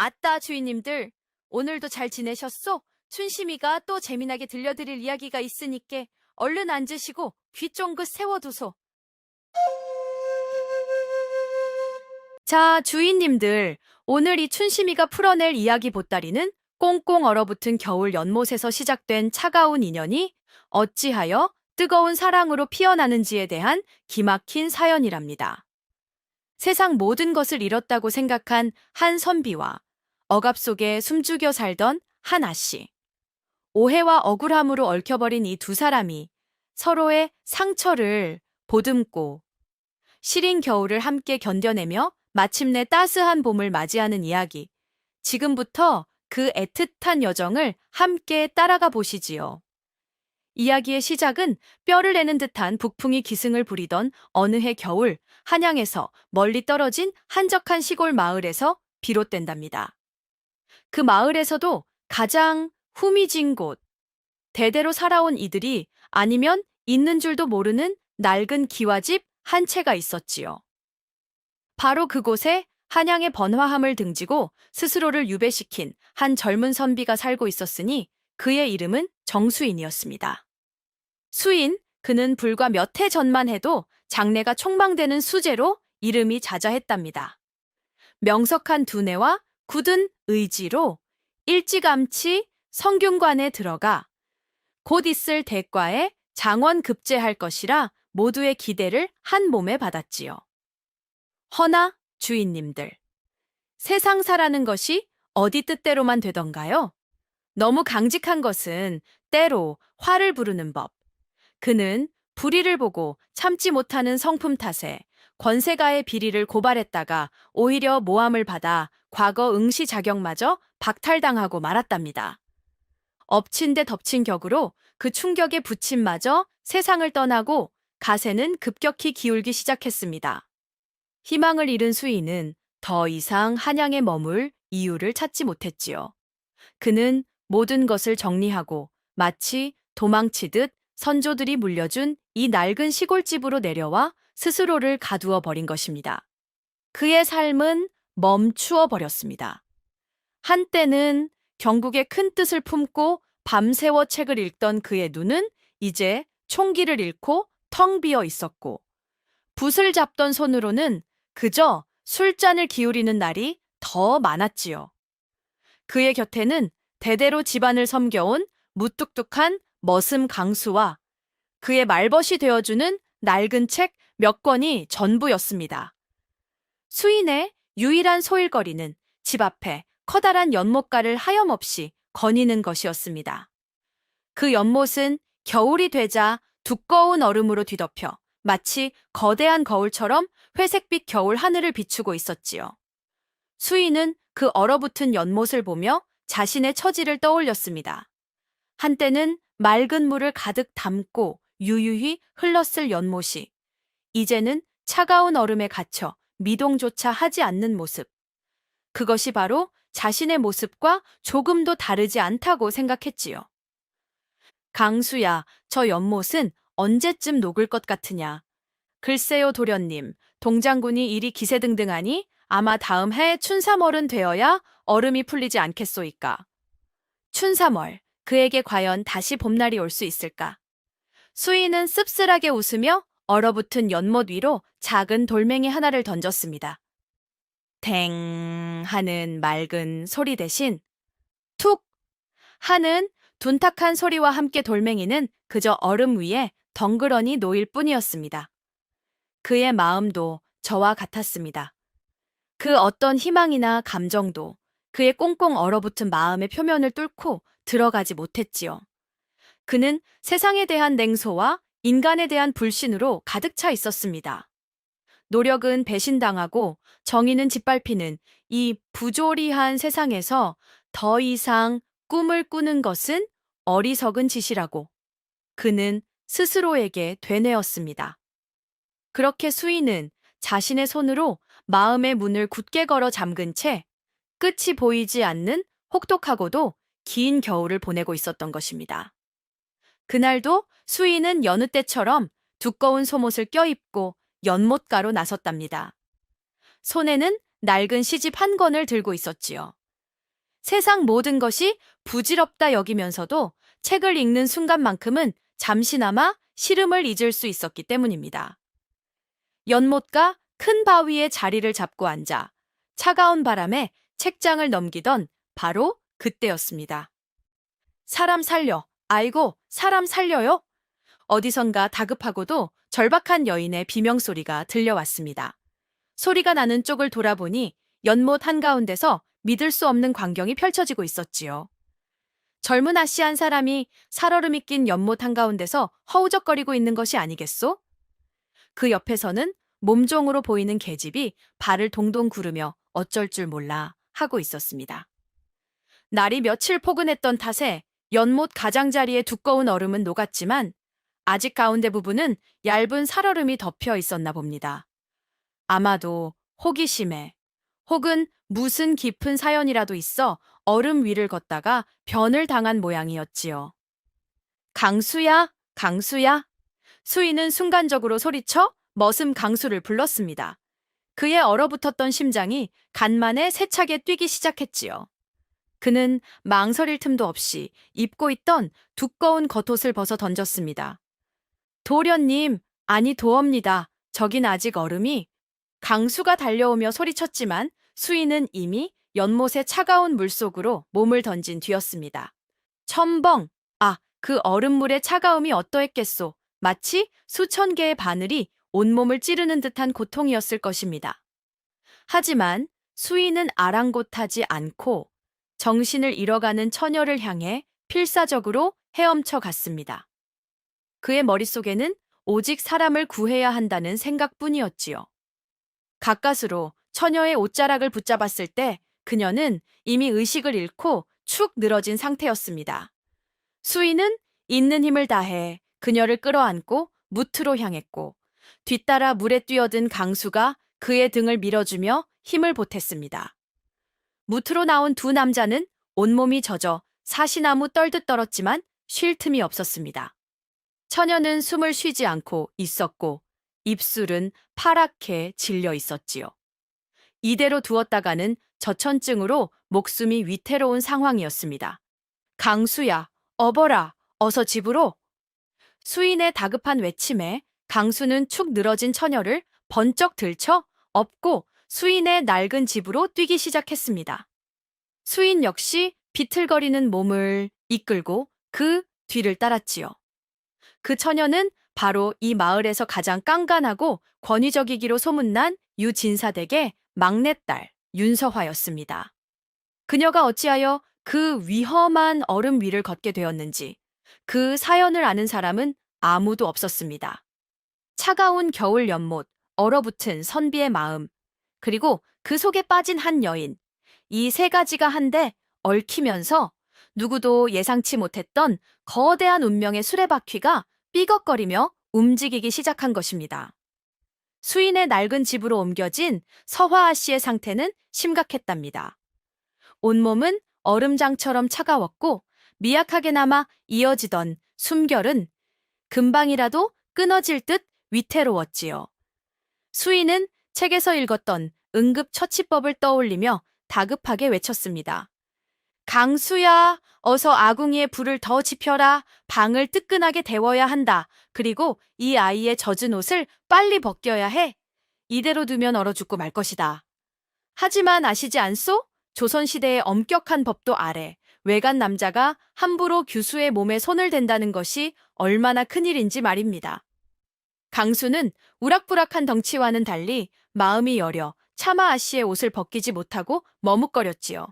아따, 주인님들. 오늘도 잘 지내셨소? 춘심이가 또 재미나게 들려드릴 이야기가 있으니께 얼른 앉으시고 귀 쫑긋 세워두소. 자, 주인님들. 오늘 이 춘심이가 풀어낼 이야기 보따리는 꽁꽁 얼어붙은 겨울 연못에서 시작된 차가운 인연이 어찌하여 뜨거운 사랑으로 피어나는지에 대한 기막힌 사연이랍니다. 세상 모든 것을 잃었다고 생각한 한 선비와 억압 속에 숨죽여 살던 한 아씨. 오해와 억울함으로 얽혀버린 이 두 사람이 서로의 상처를 보듬고 시린 겨울을 함께 견뎌내며 마침내 따스한 봄을 맞이하는 이야기. 지금부터 그 애틋한 여정을 함께 따라가 보시지요. 이야기의 시작은 뼈를 내는 듯한 북풍이 기승을 부리던 어느 해 겨울, 한양에서 멀리 떨어진 한적한 시골 마을에서 비롯된답니다. 그 마을에서도 가장 후미진 곳, 대대로 살아온 이들이 아니면 있는 줄도 모르는 낡은 기와집 한 채가 있었지요. 바로 그곳에 한양의 번화함을 등지고 스스로를 유배시킨 한 젊은 선비가 살고 있었으니 그의 이름은 정수인이었습니다. 수인, 그는 불과 몇 해 전만 해도 장래가 촉망되는 수재로 이름이 자자했답니다. 명석한 두뇌와 굳은 의지로 일찌감치 성균관에 들어가 곧 있을 대과에 장원급제할 것이라 모두의 기대를 한 몸에 받았지요. 허나 주인님들, 세상사라는 것이 어디 뜻대로만 되던가요? 너무 강직한 것은 때로 화를 부르는 법. 그는 불의를 보고 참지 못하는 성품 탓에 권세가의 비리를 고발했다가 오히려 모함을 받아 과거 응시 자격마저 박탈당하고 말았답니다. 엎친 데 덮친 격으로 그 충격에 부침마저 세상을 떠나고 가세는 급격히 기울기 시작했습니다. 희망을 잃은 수인은 더 이상 한양에 머물 이유를 찾지 못했지요. 그는 모든 것을 정리하고 마치 도망치듯 선조들이 물려준 이 낡은 시골집으로 내려와 스스로를 가두어 버린 것입니다. 그의 삶은 멈추어 버렸습니다. 한때는 경국의 큰 뜻을 품고 밤새워 책을 읽던 그의 눈은 이제 총기를 잃고 텅 비어 있었고, 붓을 잡던 손으로는 그저 술잔을 기울이는 날이 더 많았지요. 그의 곁에는 대대로 집안을 섬겨온 무뚝뚝한 머슴 강수와 그의 말벗이 되어주는 낡은 책 몇 권이 전부였습니다. 수인의 유일한 소일거리는 집 앞에 커다란 연못가를 하염없이 거니는 것이었습니다. 그 연못은 겨울이 되자 두꺼운 얼음으로 뒤덮여 마치 거대한 거울처럼 회색빛 겨울 하늘을 비추고 있었지요. 수인은 그 얼어붙은 연못을 보며 자신의 처지를 떠올렸습니다. 한때는 맑은 물을 가득 담고 유유히 흘렀을 연못이 이제는 차가운 얼음에 갇혀 미동조차 하지 않는 모습. 그것이 바로 자신의 모습과 조금도 다르지 않다고 생각했지요. 강수야, 저 연못은 언제쯤 녹을 것 같으냐. 글쎄요, 도련님, 동장군이 일이 기세등등하니 아마 다음 해 춘삼월은 되어야 얼음이 풀리지 않겠소이까. 춘삼월, 그에게 과연 다시 봄날이 올 수 있을까? 수인은 씁쓸하게 웃으며 얼어붙은 연못 위로 작은 돌멩이 하나를 던졌습니다. 탱 하는 맑은 소리 대신 툭 하는 둔탁한 소리와 함께 돌멩이는 그저 얼음 위에 덩그러니 놓일 뿐이었습니다. 그의 마음도 저와 같았습니다. 그 어떤 희망이나 감정도 그의 꽁꽁 얼어붙은 마음의 표면을 뚫고 들어가지 못했지요. 그는 세상에 대한 냉소와 인간에 대한 불신으로 가득 차 있었습니다. 노력은 배신당하고 정의는 짓밟히는 이 부조리한 세상에서 더 이상 꿈을 꾸는 것은 어리석은 짓이라고 그는 스스로에게 되뇌었습니다. 그렇게 수인은 자신의 손으로 마음의 문을 굳게 걸어 잠근 채 끝이 보이지 않는 혹독하고도 긴 겨울을 보내고 있었던 것입니다. 그날도 수인은 여느 때처럼 두꺼운 속옷을 껴입고 연못가로 나섰답니다. 손에는 낡은 시집 한 권을 들고 있었지요. 세상 모든 것이 부질없다 여기면서도 책을 읽는 순간만큼은 잠시나마 시름을 잊을 수 있었기 때문입니다. 연못가 큰 바위에 자리를 잡고 앉아 차가운 바람에 책장을 넘기던 바로 그때였습니다. 사람 살려. 아이고, 사람 살려요. 어디선가 다급하고도 절박한 여인의 비명소리가 들려왔습니다. 소리가 나는 쪽을 돌아보니 연못 한가운데서 믿을 수 없는 광경이 펼쳐지고 있었지요. 젊은 아씨 한 사람이 살얼음이 낀 연못 한가운데서 허우적거리고 있는 것이 아니겠소? 그 옆에서는 몸종으로 보이는 계집이 발을 동동 구르며 어쩔 줄 몰라 하고 있었습니다. 날이 며칠 포근했던 탓에 연못 가장자리의 두꺼운 얼음은 녹았지만 아직 가운데 부분은 얇은 살얼음이 덮여 있었나 봅니다. 아마도 호기심에 혹은 무슨 깊은 사연이라도 있어 얼음 위를 걷다가 변을 당한 모양이었지요. 강수야, 강수야. 수인은 순간적으로 소리쳐 머슴 강수를 불렀습니다. 그의 얼어붙었던 심장이 간만에 세차게 뛰기 시작했지요. 그는 망설일 틈도 없이 입고 있던 두꺼운 겉옷을 벗어 던졌습니다. 도련님, 아니 도엄니다. 저긴 아직 얼음이. 강수가 달려오며 소리쳤지만 수인은 이미 연못의 차가운 물속으로 몸을 던진 뒤였습니다. 첨벙! 아, 그 얼음물의 차가움이 어떠했겠소. 마치 수천 개의 바늘이 온몸을 찌르는 듯한 고통이었을 것입니다. 하지만 수인은 아랑곳하지 않고 정신을 잃어가는 처녀를 향해 필사적으로 헤엄쳐 갔습니다. 그의 머릿속에는 오직 사람을 구해야 한다는 생각뿐이었지요. 가까스로 처녀의 옷자락을 붙잡았을 때 그녀는 이미 의식을 잃고 축 늘어진 상태였습니다. 수인은 있는 힘을 다해 그녀를 끌어안고 무트로 향했고 뒤따라 물에 뛰어든 강수가 그의 등을 밀어주며 힘을 보탰습니다. 무트로 나온 두 남자는 온몸이 젖어 사시나무 떨듯 떨었지만 쉴 틈이 없었습니다. 처녀는 숨을 쉬지 않고 있었고 입술은 파랗게 질려 있었지요. 이대로 두었다가는 저천증으로 목숨이 위태로운 상황이었습니다. 강수야, 어버라, 어서 집으로. 수인의 다급한 외침에 강수는 축 늘어진 처녀를 번쩍 들쳐 업고 수인의 낡은 집으로 뛰기 시작했습니다. 수인 역시 비틀거리는 몸을 이끌고 그 뒤를 따랐지요. 그 처녀는 바로 이 마을에서 가장 깐깐하고 권위적이기로 소문난 유진사댁의 막내딸 윤서화였습니다. 그녀가 어찌하여 그 위험한 얼음 위를 걷게 되었는지 그 사연을 아는 사람은 아무도 없었습니다. 차가운 겨울 연못, 얼어붙은 선비의 마음, 그리고 그 속에 빠진 한 여인, 이 세 가지가 한데 얽히면서 누구도 예상치 못했던 거대한 운명의 수레바퀴가 삐걱거리며 움직이기 시작한 것입니다. 수인의 낡은 집으로 옮겨진 서화아 씨의 상태는 심각했답니다. 온몸은 얼음장처럼 차가웠고 미약하게나마 이어지던 숨결은 금방이라도 끊어질 듯 위태로웠지요. 수인은 책에서 읽었던 응급처치법을 떠올리며 다급하게 외쳤습니다. 강수야, 어서 아궁이에 불을 더 지펴라. 방을 뜨끈하게 데워야 한다. 그리고 이 아이의 젖은 옷을 빨리 벗겨야 해. 이대로 두면 얼어 죽고 말 것이다. 하지만 아시지 않소? 조선시대의 엄격한 법도 아래 외간 남자가 함부로 규수의 몸에 손을 댄다는 것이 얼마나 큰일인지 말입니다. 강수는 우락부락한 덩치와는 달리 마음이 여려 차마 아씨의 옷을 벗기지 못하고 머뭇거렸지요.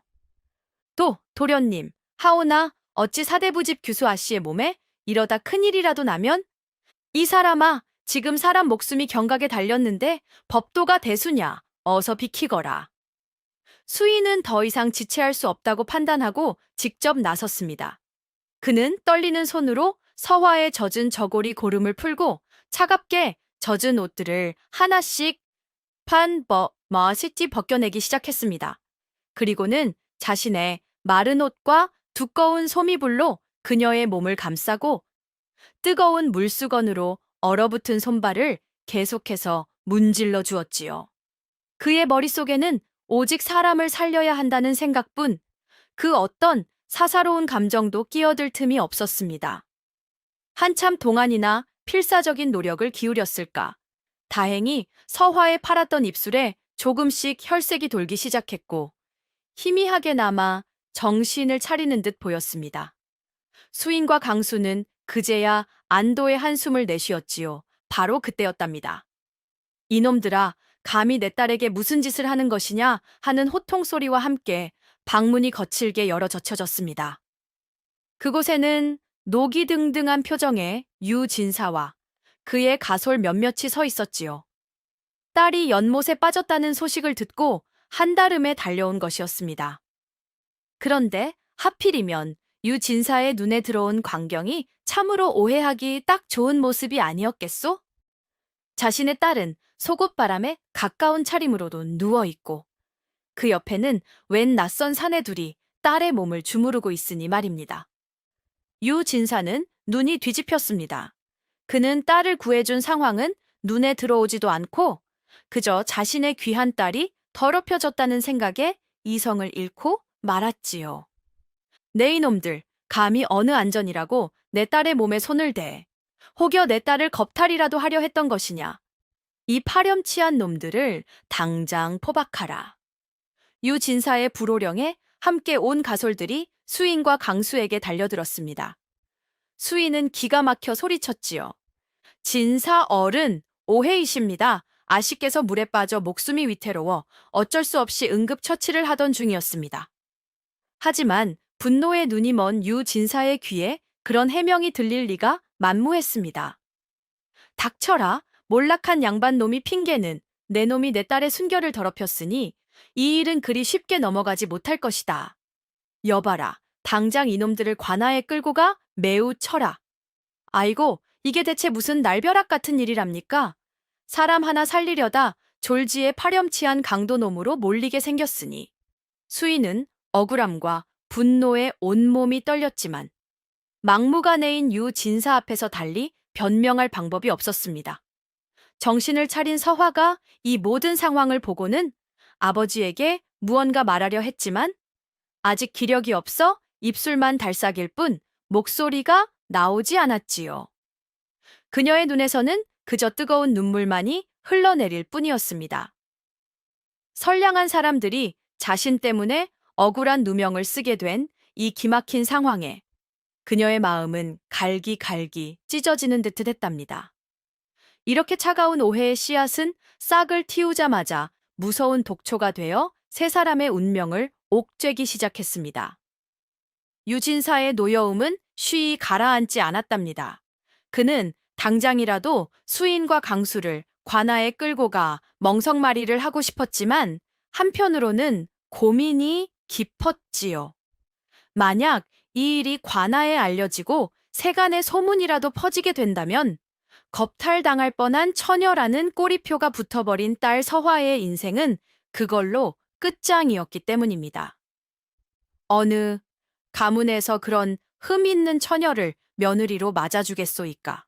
도련님, 하오나 어찌 사대부집 규수 아씨의 몸에 이러다 큰일이라도 나면? 이 사람아, 지금 사람 목숨이 경각에 달렸는데 법도가 대수냐, 어서 비키거라. 수인은 더 이상 지체할 수 없다고 판단하고 직접 나섰습니다. 그는 떨리는 손으로 서화의 젖은 저고리 고름을 풀고 차갑게 젖은 옷들을 하나씩 멋있게 벗겨내기 시작했습니다. 그리고는 자신의 마른 옷과 두꺼운 소미불로 그녀의 몸을 감싸고 뜨거운 물수건으로 얼어붙은 손발을 계속해서 문질러 주었지요. 그의 머릿속에는 오직 사람을 살려야 한다는 생각뿐, 그 어떤 사사로운 감정도 끼어들 틈이 없었습니다. 한참 동안이나 필사적인 노력을 기울였을까. 다행히 서화에 팔았던 입술에 조금씩 혈색이 돌기 시작했고 희미하게나마 정신을 차리는 듯 보였습니다. 수인과 강수는 그제야 안도의 한숨을 내쉬었지요. 바로 그때였답니다. 이놈들아, 감히 내 딸에게 무슨 짓을 하는 것이냐 하는 호통 소리와 함께 방문이 거칠게 열어 젖혀졌습니다. 그곳에는 녹이 등등한 표정의 유진사와 그의 가솔 몇몇이 서 있었지요. 딸이 연못에 빠졌다는 소식을 듣고 한달음에 달려온 것이었습니다. 그런데 하필이면 유진사의 눈에 들어온 광경이 참으로 오해하기 딱 좋은 모습이 아니었겠소? 자신의 딸은 속옷바람에 가까운 차림으로도 누워있고 그 옆에는 웬 낯선 사내들이 딸의 몸을 주무르고 있으니 말입니다. 유진사는 눈이 뒤집혔습니다. 그는 딸을 구해준 상황은 눈에 들어오지도 않고 그저 자신의 귀한 딸이 더럽혀졌다는 생각에 이성을 잃고 말았지요. 네 이놈들, 감히 어느 안전이라고 내 딸의 몸에 손을 대. 혹여 내 딸을 겁탈이라도 하려 했던 것이냐. 이 파렴치한 놈들을 당장 포박하라. 유진사의 불호령에 함께 온 가솔들이 수인과 강수에게 달려들었습니다. 수인은 기가 막혀 소리쳤지요. 진사 어른, 오해이십니다. 아씨께서 물에 빠져 목숨이 위태로워 어쩔 수 없이 응급처치를 하던 중이었습니다. 하지만 분노의 눈이 먼 유진사의 귀에 그런 해명이 들릴 리가 만무했습니다. 닥쳐라, 몰락한 양반놈이 핑계는 내 놈이 내 딸의 순결을 더럽혔으니 이 일은 그리 쉽게 넘어가지 못할 것이다. 여봐라, 당장 이놈들을 관아에 끌고 가 매우 쳐라. 아이고, 이게 대체 무슨 날벼락 같은 일이랍니까? 사람 하나 살리려다 졸지에 파렴치한 강도놈으로 몰리게 생겼으니. 수인은 억울함과 분노에 온몸이 떨렸지만 막무가내인 유진사 앞에서 달리 변명할 방법이 없었습니다. 정신을 차린 서화가 이 모든 상황을 보고는 아버지에게 무언가 말하려 했지만 아직 기력이 없어 입술만 달싹일 뿐 목소리가 나오지 않았지요. 그녀의 눈에서는 그저 뜨거운 눈물만이 흘러내릴 뿐이었습니다. 선량한 사람들이 자신 때문에 억울한 누명을 쓰게 된 이 기막힌 상황에 그녀의 마음은 갈기갈기 찢어지는 듯 했답니다. 이렇게 차가운 오해의 씨앗은 싹을 틔우자마자 무서운 독초가 되어 세 사람의 운명을 옥죄기 시작했습니다. 유진사의 노여움은 쉬이 가라앉지 않았답니다. 그는 당장이라도 수인과 강수를 관아에 끌고 가 멍석마리를 하고 싶었지만 한편으로는 고민이 깊었지요. 만약 이 일이 관아에 알려지고 세간의 소문이라도 퍼지게 된다면 겁탈당할 뻔한 처녀라는 꼬리표가 붙어버린 딸 서화의 인생은 그걸로 끝장이었기 때문입니다. 어느 가문에서 그런 흠 있는 처녀를 며느리로 맞아주겠소이까.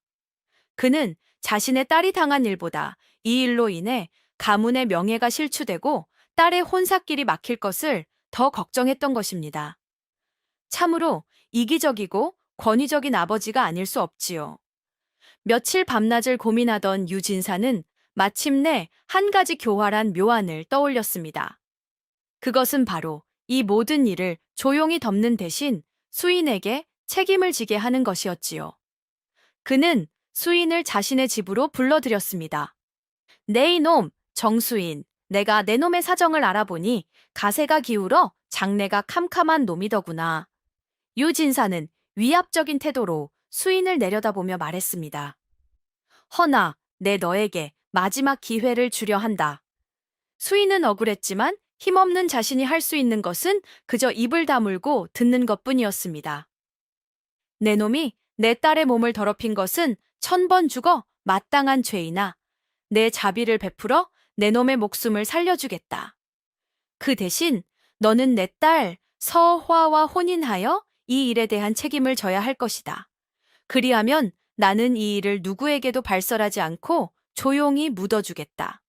그는 자신의 딸이 당한 일보다 이 일로 인해 가문의 명예가 실추되고 딸의 혼사길이 막힐 것을 더 걱정했던 것입니다. 참으로 이기적이고 권위적인 아버지가 아닐 수 없지요. 며칠 밤낮을 고민하던 유진사는 마침내 한 가지 교활한 묘안을 떠올렸습니다. 그것은 바로 이 모든 일을 조용히 덮는 대신 수인에게 책임을 지게 하는 것이었지요. 그는 수인을 자신의 집으로 불러들였습니다. 네 이놈, 정수인, 내가 내 놈의 사정을 알아보니 가세가 기울어 장래가 캄캄한 놈이더구나. 유진사는 위압적인 태도로 수인을 내려다보며 말했습니다. 허나 내 너에게 마지막 기회를 주려 한다. 수인은 억울했지만 힘없는 자신이 할 수 있는 것은 그저 입을 다물고 듣는 것뿐이었습니다. 내 놈이 내 딸의 몸을 더럽힌 것은 1000번 죽어 마땅한 죄이나 내 자비를 베풀어 내 놈의 목숨을 살려주겠다. 그 대신 너는 내 딸 서화와 혼인하여 이 일에 대한 책임을 져야 할 것이다. 그리하면 나는 이 일을 누구에게도 발설하지 않고 조용히 묻어주겠다.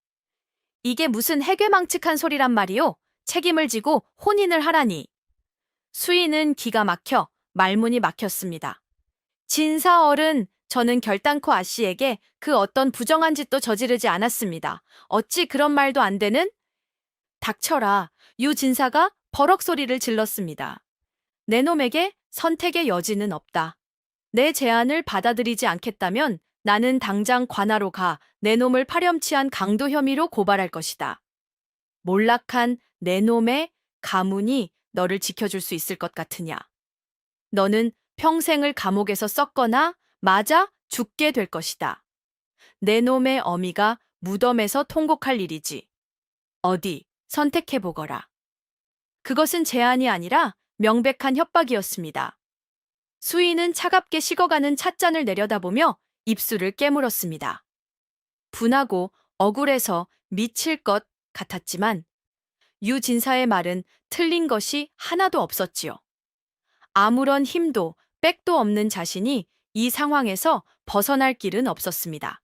이게 무슨 해괴망측한 소리란 말이오? 책임을 지고 혼인을 하라니. 수인은 기가 막혀 말문이 막혔습니다. 진사 어른, 저는 결단코 아씨에게 그 어떤 부정한 짓도 저지르지 않았습니다. 어찌 그런 말도 안 되는? 닥쳐라. 유 진사가 버럭 소리를 질렀습니다. 내 놈에게 선택의 여지는 없다. 내 제안을 받아들이지 않겠다면 나는 당장 관하로 가 내 놈을 파렴치한 강도 혐의로 고발할 것이다. 몰락한 내 놈의 가문이 너를 지켜줄 수 있을 것 같으냐? 너는 평생을 감옥에서 썩거나 맞아 죽게 될 것이다. 내 놈의 어미가 무덤에서 통곡할 일이지. 어디 선택해보거라. 그것은 제안이 아니라 명백한 협박이었습니다. 수인은 차갑게 식어가는 찻잔을 내려다보며 입술을 깨물었습니다. 분하고 억울해서 미칠 것 같았지만 유 진사의 말은 틀린 것이 하나도 없었지요. 아무런 힘도 백도 없는 자신이 이 상황에서 벗어날 길은 없었습니다.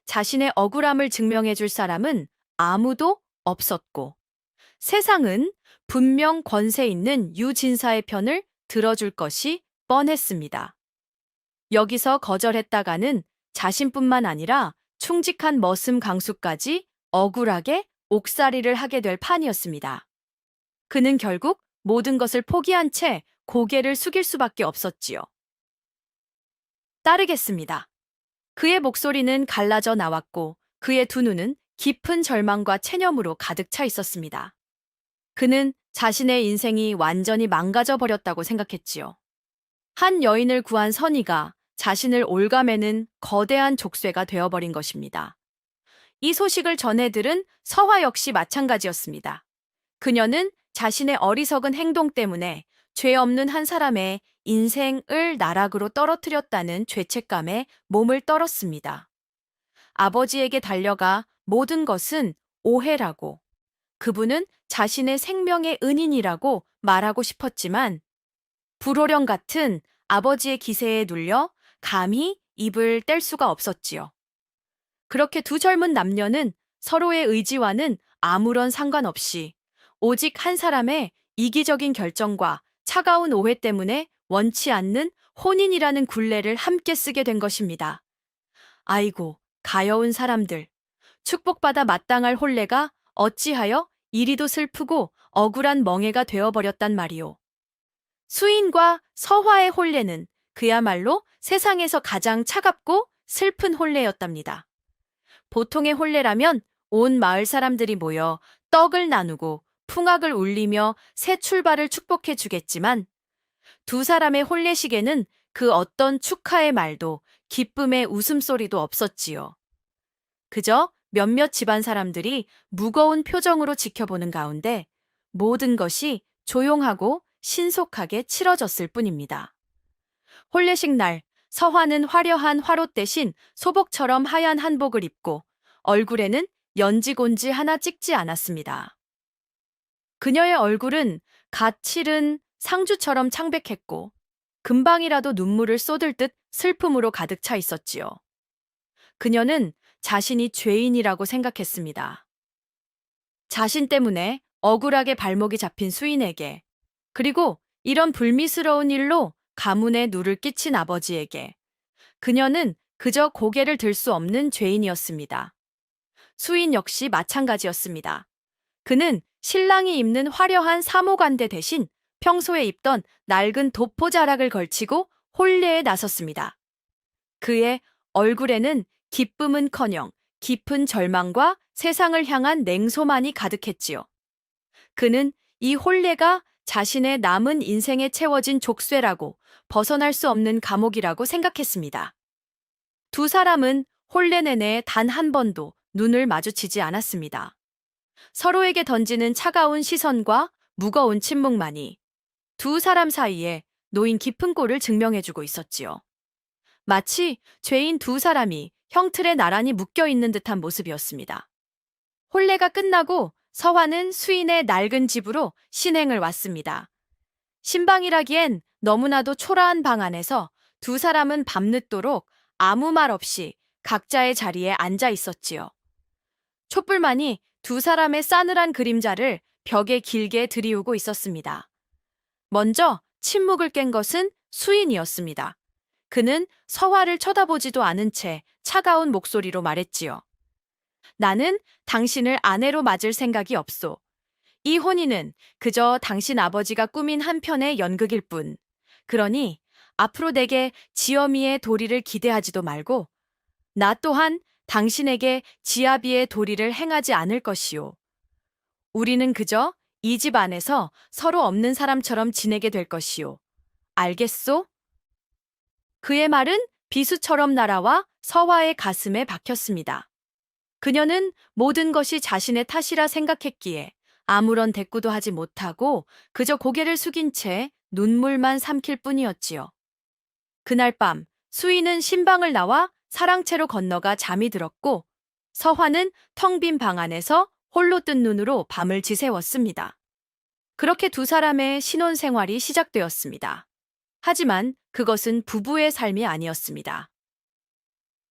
자신의 억울함을 증명해 줄 사람은 아무도 없었고 세상은 분명 권세 있는 유 진사의 편을 들어줄 것이 뻔했습니다. 여기서 거절했다가는 자신뿐만 아니라 충직한 머슴 강수까지 억울하게 옥살이를 하게 될 판이었습니다. 그는 결국 모든 것을 포기한 채 고개를 숙일 수밖에 없었지요. 따르겠습니다. 그의 목소리는 갈라져 나왔고 그의 두 눈은 깊은 절망과 체념으로 가득 차 있었습니다. 그는 자신의 인생이 완전히 망가져 버렸다고 생각했지요. 한 여인을 구한 선의가 자신을 올가매는 거대한 족쇄가 되어버린 것입니다. 이 소식을 전해 들은 서화 역시 마찬가지였습니다. 그녀는 자신의 어리석은 행동 때문에 죄 없는 한 사람의 인생을 나락으로 떨어뜨렸다는 죄책감에 몸을 떨었습니다. 아버지에게 달려가 모든 것은 오해라고, 그분은 자신의 생명의 은인이라고 말하고 싶었지만 불호령 같은 아버지의 기세에 눌려 감히 입을 뗄 수가 없었지요. 그렇게 두 젊은 남녀는 서로의 의지와는 아무런 상관없이 오직 한 사람의 이기적인 결정과 차가운 오해 때문에 원치 않는 혼인이라는 굴레를 함께 쓰게 된 것입니다. 아이고, 가여운 사람들. 축복받아 마땅할 혼례가 어찌하여 이리도 슬프고 억울한 멍해가 되어버렸단 말이오. 수인과 서화의 혼례는 그야말로 세상에서 가장 차갑고 슬픈 혼례였답니다. 보통의 혼례라면 온 마을 사람들이 모여 떡을 나누고 풍악을 울리며 새 출발을 축복해 주겠지만 두 사람의 혼례식에는 그 어떤 축하의 말도 기쁨의 웃음소리도 없었지요. 그저 몇몇 집안 사람들이 무거운 표정으로 지켜보는 가운데 모든 것이 조용하고 신속하게 치러졌을 뿐입니다. 혼례식 날, 서화는 화려한 화롯 대신 소복처럼 하얀 한복을 입고 얼굴에는 연지곤지 하나 찍지 않았습니다. 그녀의 얼굴은 갓 치른 상주처럼 창백했고 금방이라도 눈물을 쏟을 듯 슬픔으로 가득 차 있었지요. 그녀는 자신이 죄인이라고 생각했습니다. 자신 때문에 억울하게 발목이 잡힌 수인에게, 그리고 이런 불미스러운 일로 가문에 누를 끼친 아버지에게, 그녀는 그저 고개를 들 수 없는 죄인이었습니다. 수인 역시 마찬가지였습니다. 그는 신랑이 입는 화려한 사모간대 대신 평소에 입던 낡은 도포자락을 걸치고 혼례에 나섰습니다. 그의 얼굴에는 기쁨은커녕 깊은 절망과 세상을 향한 냉소만이 가득했지요. 그는 이 혼례가 자신의 남은 인생에 채워진 족쇄라고, 벗어날 수 없는 감옥이라고 생각했습니다. 두 사람은 혼례 내내 단 한 번도 눈을 마주치지 않았습니다. 서로에게 던지는 차가운 시선과 무거운 침묵만이 두 사람 사이에 놓인 깊은 꼴을 증명해주고 있었지요. 마치 죄인 두 사람이 형틀에 나란히 묶여있는 듯한 모습이었습니다. 혼례가 끝나고 서화는 수인의 낡은 집으로 신행을 왔습니다. 신방이라기엔 너무나도 초라한 방 안에서 두 사람은 밤늦도록 아무 말 없이 각자의 자리에 앉아 있었지요. 촛불만이 두 사람의 싸늘한 그림자를 벽에 길게 들이우고 있었습니다. 먼저 침묵을 깬 것은 수인이었습니다. 그는 서화를 쳐다보지도 않은 채 차가운 목소리로 말했지요. 나는 당신을 아내로 맞을 생각이 없소. 이 혼인은 그저 당신 아버지가 꾸민 한 편의 연극일 뿐. 그러니 앞으로 내게 지어미의 도리를 기대하지도 말고 나 또한 당신에게 지아비의 도리를 행하지 않을 것이오. 우리는 그저 이 집 안에서 서로 없는 사람처럼 지내게 될 것이오. 알겠소? 그의 말은 비수처럼 날아와 서화의 가슴에 박혔습니다. 그녀는 모든 것이 자신의 탓이라 생각했기에 아무런 대꾸도 하지 못하고 그저 고개를 숙인 채 눈물만 삼킬 뿐이었지요. 그날 밤 수인은 신방을 나와 사랑채로 건너가 잠이 들었고 서화는 텅 빈 방 안에서 홀로 뜬 눈으로 밤을 지새웠습니다. 그렇게 두 사람의 신혼생활이 시작되었습니다. 하지만 그것은 부부의 삶이 아니었습니다.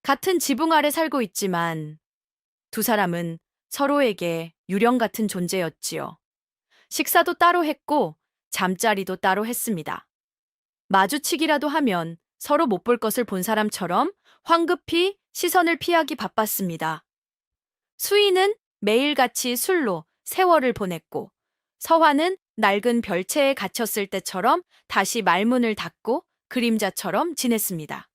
같은 지붕 아래 살고 있지만 두 사람은 서로에게 유령 같은 존재였지요. 식사도 따로 했고 잠자리도 따로 했습니다. 마주치기라도 하면 서로 못 볼 것을 본 사람처럼 황급히 시선을 피하기 바빴습니다. 수인은 매일같이 술로 세월을 보냈고 서화는 낡은 별채에 갇혔을 때처럼 다시 말문을 닫고 그림자처럼 지냈습니다.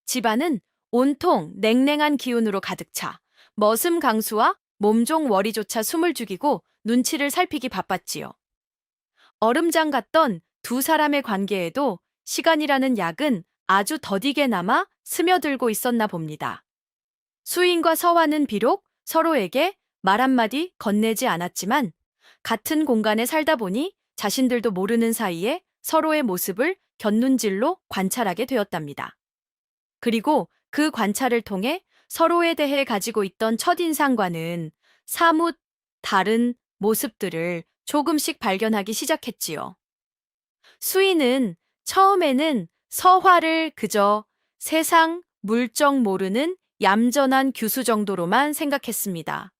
집안은 온통 냉랭한 기운으로 가득 차 머슴 강수와 몸종 월이조차 숨을 죽이고 눈치를 살피기 바빴지요. 얼음장 같던 두 사람의 관계에도 시간이라는 약은 아주 더디게 남아 스며들고 있었나 봅니다. 수인과 서화는 비록 서로에게 말 한마디 건네지 않았지만 같은 공간에 살다 보니 자신들도 모르는 사이에 서로의 모습을 곁눈질로 관찰하게 되었답니다. 그리고 그 관찰을 통해 서로에 대해 가지고 있던 첫인상과는 사뭇 다른 모습들을 조금씩 발견하기 시작했지요. 수인은 처음에는 서화를 그저 세상 물정 모르는 얌전한 규수 정도로만 생각했습니다.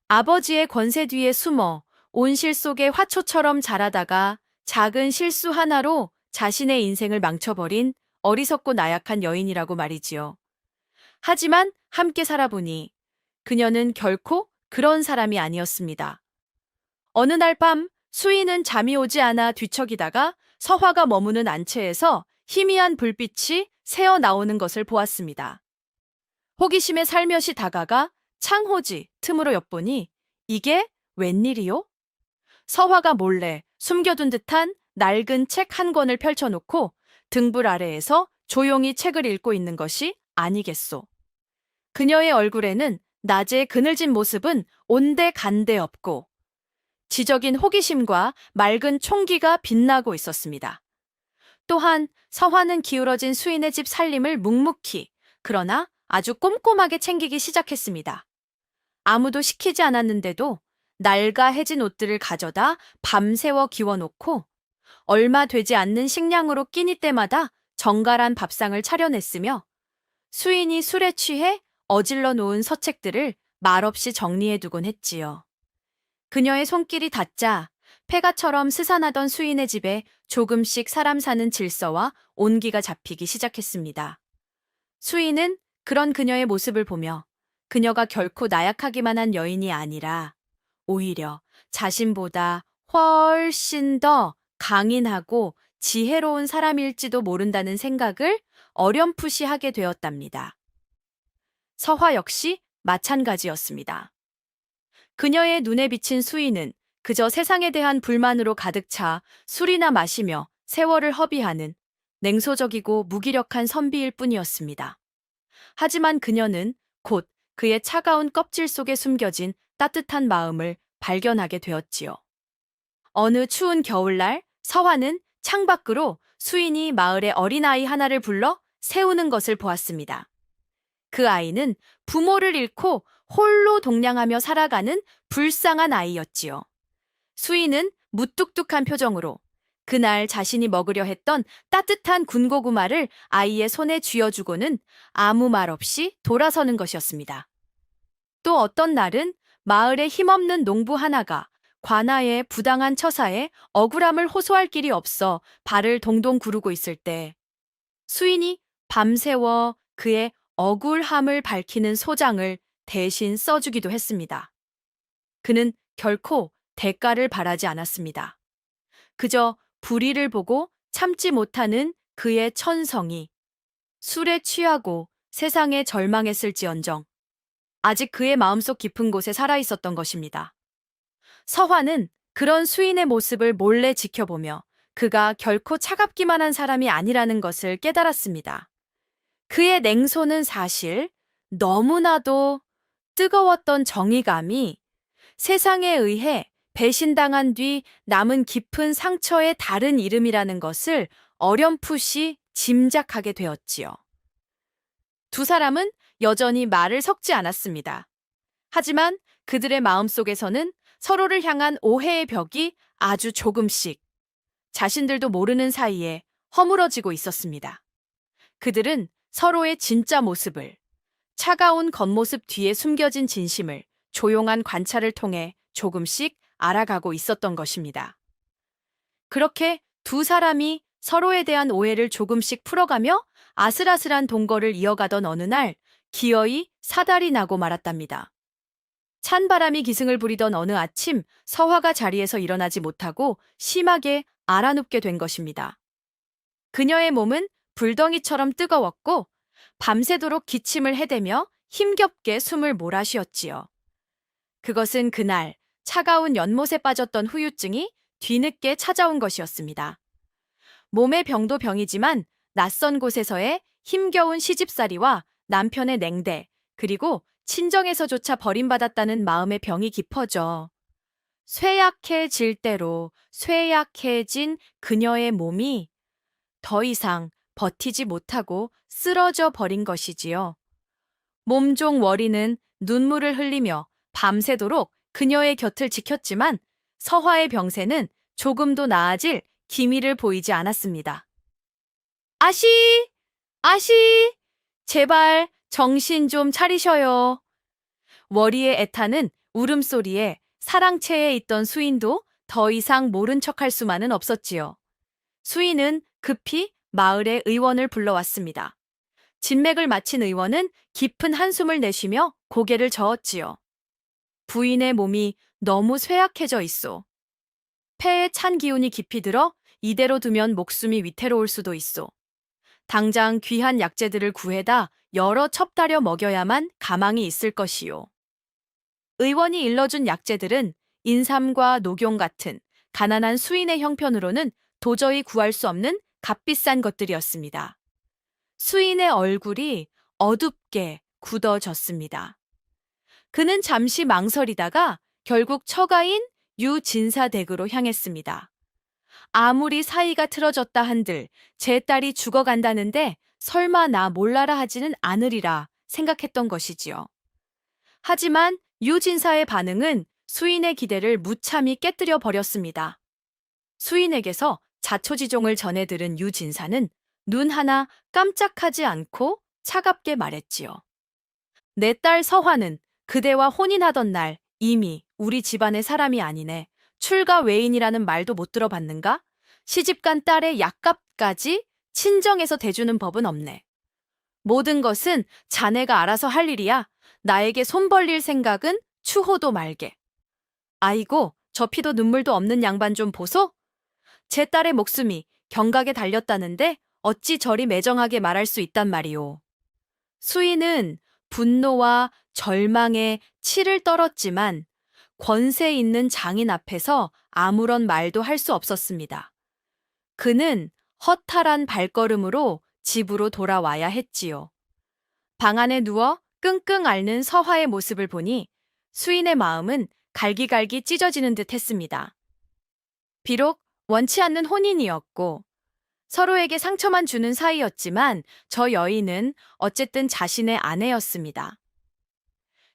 아버지의 권세 뒤에 숨어 온실 속의 화초처럼 자라다가 작은 실수 하나로 자신의 인생을 망쳐버린 어리석고 나약한 여인이라고 말이지요. 하지만 함께 살아보니 그녀는 결코 그런 사람이 아니었습니다. 어느 날 밤 수인은 잠이 오지 않아 뒤척이다가 서화가 머무는 안채에서 희미한 불빛이 새어 나오는 것을 보았습니다. 호기심에 살며시 다가가 창호지 틈으로 엿보니 이게 웬일이요? 서화가 몰래 숨겨둔 듯한 낡은 책 한 권을 펼쳐놓고 등불 아래에서 조용히 책을 읽고 있는 것이 아니겠소. 그녀의 얼굴에는 낮에 그늘진 모습은 온데 간데 없고 지적인 호기심과 맑은 총기가 빛나고 있었습니다. 또한 서화는 기울어진 수인의 집 살림을 묵묵히 그러나 아주 꼼꼼하게 챙기기 시작했습니다. 아무도 시키지 않았는데도 낡아 해진 옷들을 가져다 밤새워 기워놓고 얼마 되지 않는 식량으로 끼니 때마다 정갈한 밥상을 차려냈으며 수인이 술에 취해 어질러 놓은 서책들을 말없이 정리해두곤 했지요. 그녀의 손길이 닿자 폐가처럼 스산하던 수인의 집에 조금씩 사람 사는 질서와 온기가 잡히기 시작했습니다. 수인은 그런 그녀의 모습을 보며 그녀가 결코 나약하기만 한 여인이 아니라 오히려 자신보다 훨씬 더 강인하고 지혜로운 사람일지도 모른다는 생각을 어렴풋이 하게 되었답니다. 서화 역시 마찬가지였습니다. 그녀의 눈에 비친 수인은 그저 세상에 대한 불만으로 가득 차 술이나 마시며 세월을 허비하는 냉소적이고 무기력한 선비일 뿐이었습니다. 하지만 그녀는 곧 그의 차가운 껍질 속에 숨겨진 따뜻한 마음을 발견하게 되었지요. 어느 추운 겨울날 서화는 창밖으로 수인이 마을의 어린아이 하나를 불러 세우는 것을 보았습니다. 그 아이는 부모를 잃고 홀로 동냥하며 살아가는 불쌍한 아이였지요. 수인은 무뚝뚝한 표정으로 그날 자신이 먹으려 했던 따뜻한 군고구마를 아이의 손에 쥐어주고는 아무 말 없이 돌아서는 것이었습니다. 또 어떤 날은 마을의 힘없는 농부 하나가 관아의 부당한 처사에 억울함을 호소할 길이 없어 발을 동동 구르고 있을 때 수인이 밤새워 그의 억울함을 밝히는 소장을 대신 써주기도 했습니다. 그는 결코 대가를 바라지 않았습니다. 그저 불의를 보고 참지 못하는 그의 천성이 술에 취하고 세상에 절망했을지언정 아직 그의 마음속 깊은 곳에 살아있었던 것입니다. 서화는 그런 수인의 모습을 몰래 지켜보며 그가 결코 차갑기만 한 사람이 아니라는 것을 깨달았습니다. 그의 냉소는 사실 너무나도 뜨거웠던 정의감이 세상에 의해 배신당한 뒤 남은 깊은 상처의 다른 이름이라는 것을 어렴풋이 짐작하게 되었지요. 두 사람은 여전히 말을 섞지 않았습니다. 하지만 그들의 마음속에서는 서로를 향한 오해의 벽이 아주 조금씩 자신들도 모르는 사이에 허물어지고 있었습니다. 그들은 서로의 진짜 모습을, 차가운 겉모습 뒤에 숨겨진 진심을 조용한 관찰을 통해 조금씩 알아가고 있었던 것입니다. 그렇게 두 사람이 서로에 대한 오해를 조금씩 풀어가며 아슬아슬한 동거를 이어가던 어느 날 기어이 사달이 나고 말았답니다. 찬바람이 기승을 부리던 어느 아침 서화가 자리에서 일어나지 못하고 심하게 알아눕게 된 것입니다. 그녀의 몸은 불덩이처럼 뜨거웠고 밤새도록 기침을 해대며 힘겹게 숨을 몰아쉬었지요. 그것은 그날 차가운 연못에 빠졌던 후유증이 뒤늦게 찾아온 것이었습니다. 몸의 병도 병이지만 낯선 곳에서의 힘겨운 시집살이와 남편의 냉대, 그리고 친정에서조차 버림받았다는 마음의 병이 깊어져 쇠약해질 대로 쇠약해진 그녀의 몸이 더 이상 버티지 못하고 쓰러져 버린 것이지요. 몸종 월이는 눈물을 흘리며 밤새도록 그녀의 곁을 지켰지만 서화의 병세는 조금도 나아질 기미를 보이지 않았습니다. 아씨! 아씨! 제발 정신 좀 차리셔요. 월이의 애타는 울음소리에 사랑채에 있던 수인도 더 이상 모른 척할 수만은 없었지요. 수인은 급히 마을의 의원을 불러왔습니다. 진맥을 마친 의원은 깊은 한숨을 내쉬며 고개를 저었지요. 부인의 몸이 너무 쇠약해져 있소. 폐에 찬 기운이 깊이 들어 이대로 두면 목숨이 위태로울 수도 있소. 당장 귀한 약재들을 구해다 여러 첩다려 먹여야만 가망이 있을 것이요. 의원이 일러준 약재들은 인삼과 녹용 같은 가난한 수인의 형편으로는 도저히 구할 수 없는 값비싼 것들이었습니다. 수인의 얼굴이 어둡게 굳어졌습니다. 그는 잠시 망설이다가 결국 처가인 유진사 댁으로 향했습니다. 아무리 사이가 틀어졌다 한들 제 딸이 죽어간다는데 설마 나 몰라라 하지는 않으리라 생각했던 것이지요. 하지만 유진사의 반응은 수인의 기대를 무참히 깨뜨려 버렸습니다. 수인에게서 자초지종을 전해 들은 유진사는 눈 하나 깜짝하지 않고 차갑게 말했지요. 내 딸 서화는 그대와 혼인하던 날 이미 우리 집안의 사람이 아니네. 출가 외인이라는 말도 못 들어봤는가? 시집간 딸의 약값까지 친정에서 대주는 법은 없네. 모든 것은 자네가 알아서 할 일이야. 나에게 손 벌릴 생각은 추호도 말게. 아이고, 저 피도 눈물도 없는 양반 좀 보소? 제 딸의 목숨이 경각에 달렸다는데 어찌 저리 매정하게 말할 수 있단 말이오. 수인은 분노와 절망에 치를 떨었지만 권세 있는 장인 앞에서 아무런 말도 할 수 없었습니다. 그는 허탈한 발걸음으로 집으로 돌아와야 했지요. 방 안에 누워 끙끙 앓는 서화의 모습을 보니 수인의 마음은 갈기갈기 찢어지는 듯 했습니다. 비록 원치 않는 혼인이었고 서로에게 상처만 주는 사이였지만 저 여인은 어쨌든 자신의 아내였습니다.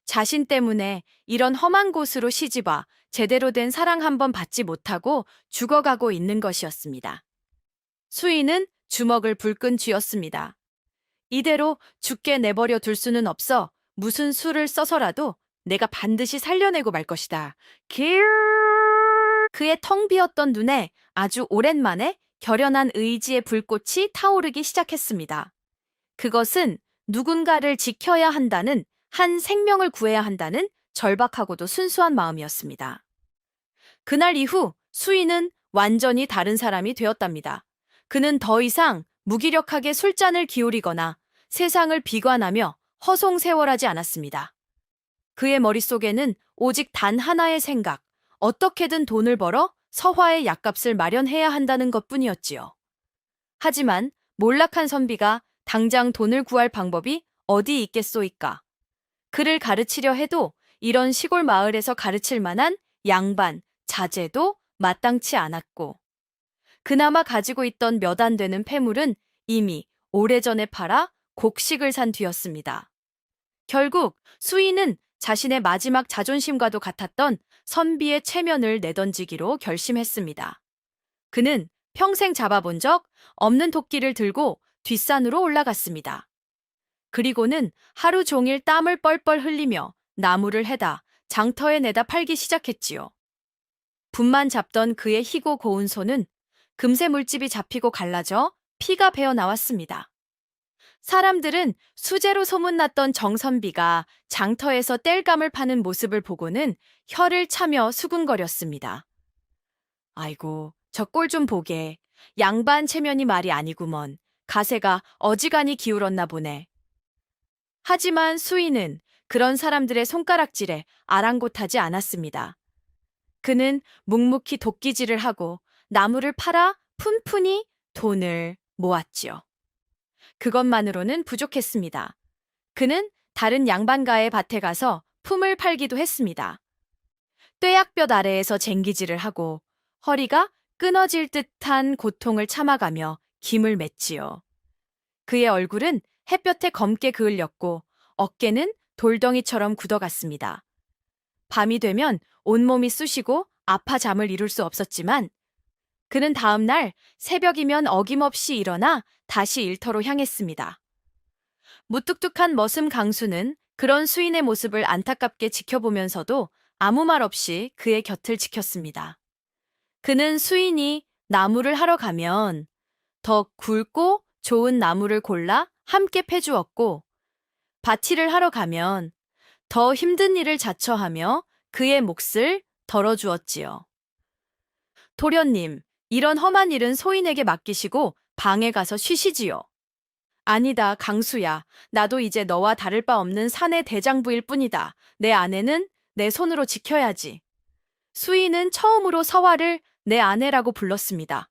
자신 때문에 이런 험한 곳으로 시집와 제대로 된 사랑 한 번 받지 못하고 죽어가고 있는 것이었습니다. 수인은 주먹을 불끈 쥐었습니다. 이대로 죽게 내버려 둘 수는 없어 무슨 수를 써서라도 내가 반드시 살려내고 말 것이다. 길 그의 텅 비었던 눈에 아주 오랜만에 결연한 의지의 불꽃이 타오르기 시작했습니다. 그것은 누군가를 지켜야 한다는, 한 생명을 구해야 한다는 절박하고도 순수한 마음이었습니다. 그날 이후 수인은 완전히 다른 사람이 되었답니다. 그는 더 이상 무기력하게 술잔을 기울이거나 세상을 비관하며 허송세월하지 않았습니다. 그의 머릿속에는 오직 단 하나의 생각, 어떻게든 돈을 벌어 서화의 약값을 마련해야 한다는 것뿐이었지요. 하지만 몰락한 선비가 당장 돈을 구할 방법이 어디 있겠소이까? 그를 가르치려 해도 이런 시골 마을에서 가르칠 만한 양반, 자재도 마땅치 않았고, 그나마 가지고 있던 몇 안 되는 폐물은 이미 오래전에 팔아 곡식을 산 뒤였습니다. 결국 수인은 자신의 마지막 자존심과도 같았던 선비의 체면을 내던지기로 결심했습니다. 그는 평생 잡아본 적 없는 도끼를 들고 뒷산으로 올라갔습니다. 그리고는 하루 종일 땀을 뻘뻘 흘리며 나무를 해다 장터에 내다 팔기 시작했지요. 분만 잡던 그의 희고 고운 손은 금세 물집이 잡히고 갈라져 피가 배어 나왔습니다. 사람들은 수재로 소문났던 정선비가 장터에서 땔감을 파는 모습을 보고는 혀를 차며 수군거렸습니다. 아이고, 저 꼴 좀 보게. 양반 체면이 말이 아니구먼. 가세가 어지간히 기울었나 보네. 하지만 수인은 그런 사람들의 손가락질에 아랑곳하지 않았습니다. 그는 묵묵히 도끼질을 하고 나무를 팔아 푼푼히 돈을 모았지요. 그것만으로는 부족했습니다. 그는 다른 양반가의 밭에 가서 품을 팔기도 했습니다. 뙤약볕 아래에서 쟁기질을 하고 허리가 끊어질 듯한 고통을 참아가며 김을 맸지요. 그의 얼굴은 햇볕에 검게 그을렸고 어깨는 돌덩이처럼 굳어갔습니다. 밤이 되면 온몸이 쑤시고 아파 잠을 이룰 수 없었지만 그는 다음 날 새벽이면 어김없이 일어나 다시 일터로 향했습니다. 무뚝뚝한 머슴 강수는 그런 수인의 모습을 안타깝게 지켜보면서도 아무 말 없이 그의 곁을 지켰습니다. 그는 수인이 나무를 하러 가면 더 굵고 좋은 나무를 골라 함께 패주었고, 밭일을 하러 가면 더 힘든 일을 자처하며 그의 몫을 덜어주었지요. 도련님, 이런 험한 일은 소인에게 맡기시고 방에 가서 쉬시지요. 아니다, 강수야. 나도 이제 너와 다를 바 없는 사내 대장부일 뿐이다. 내 아내는 내 손으로 지켜야지. 수인은 처음으로 서화를 내 아내라고 불렀습니다.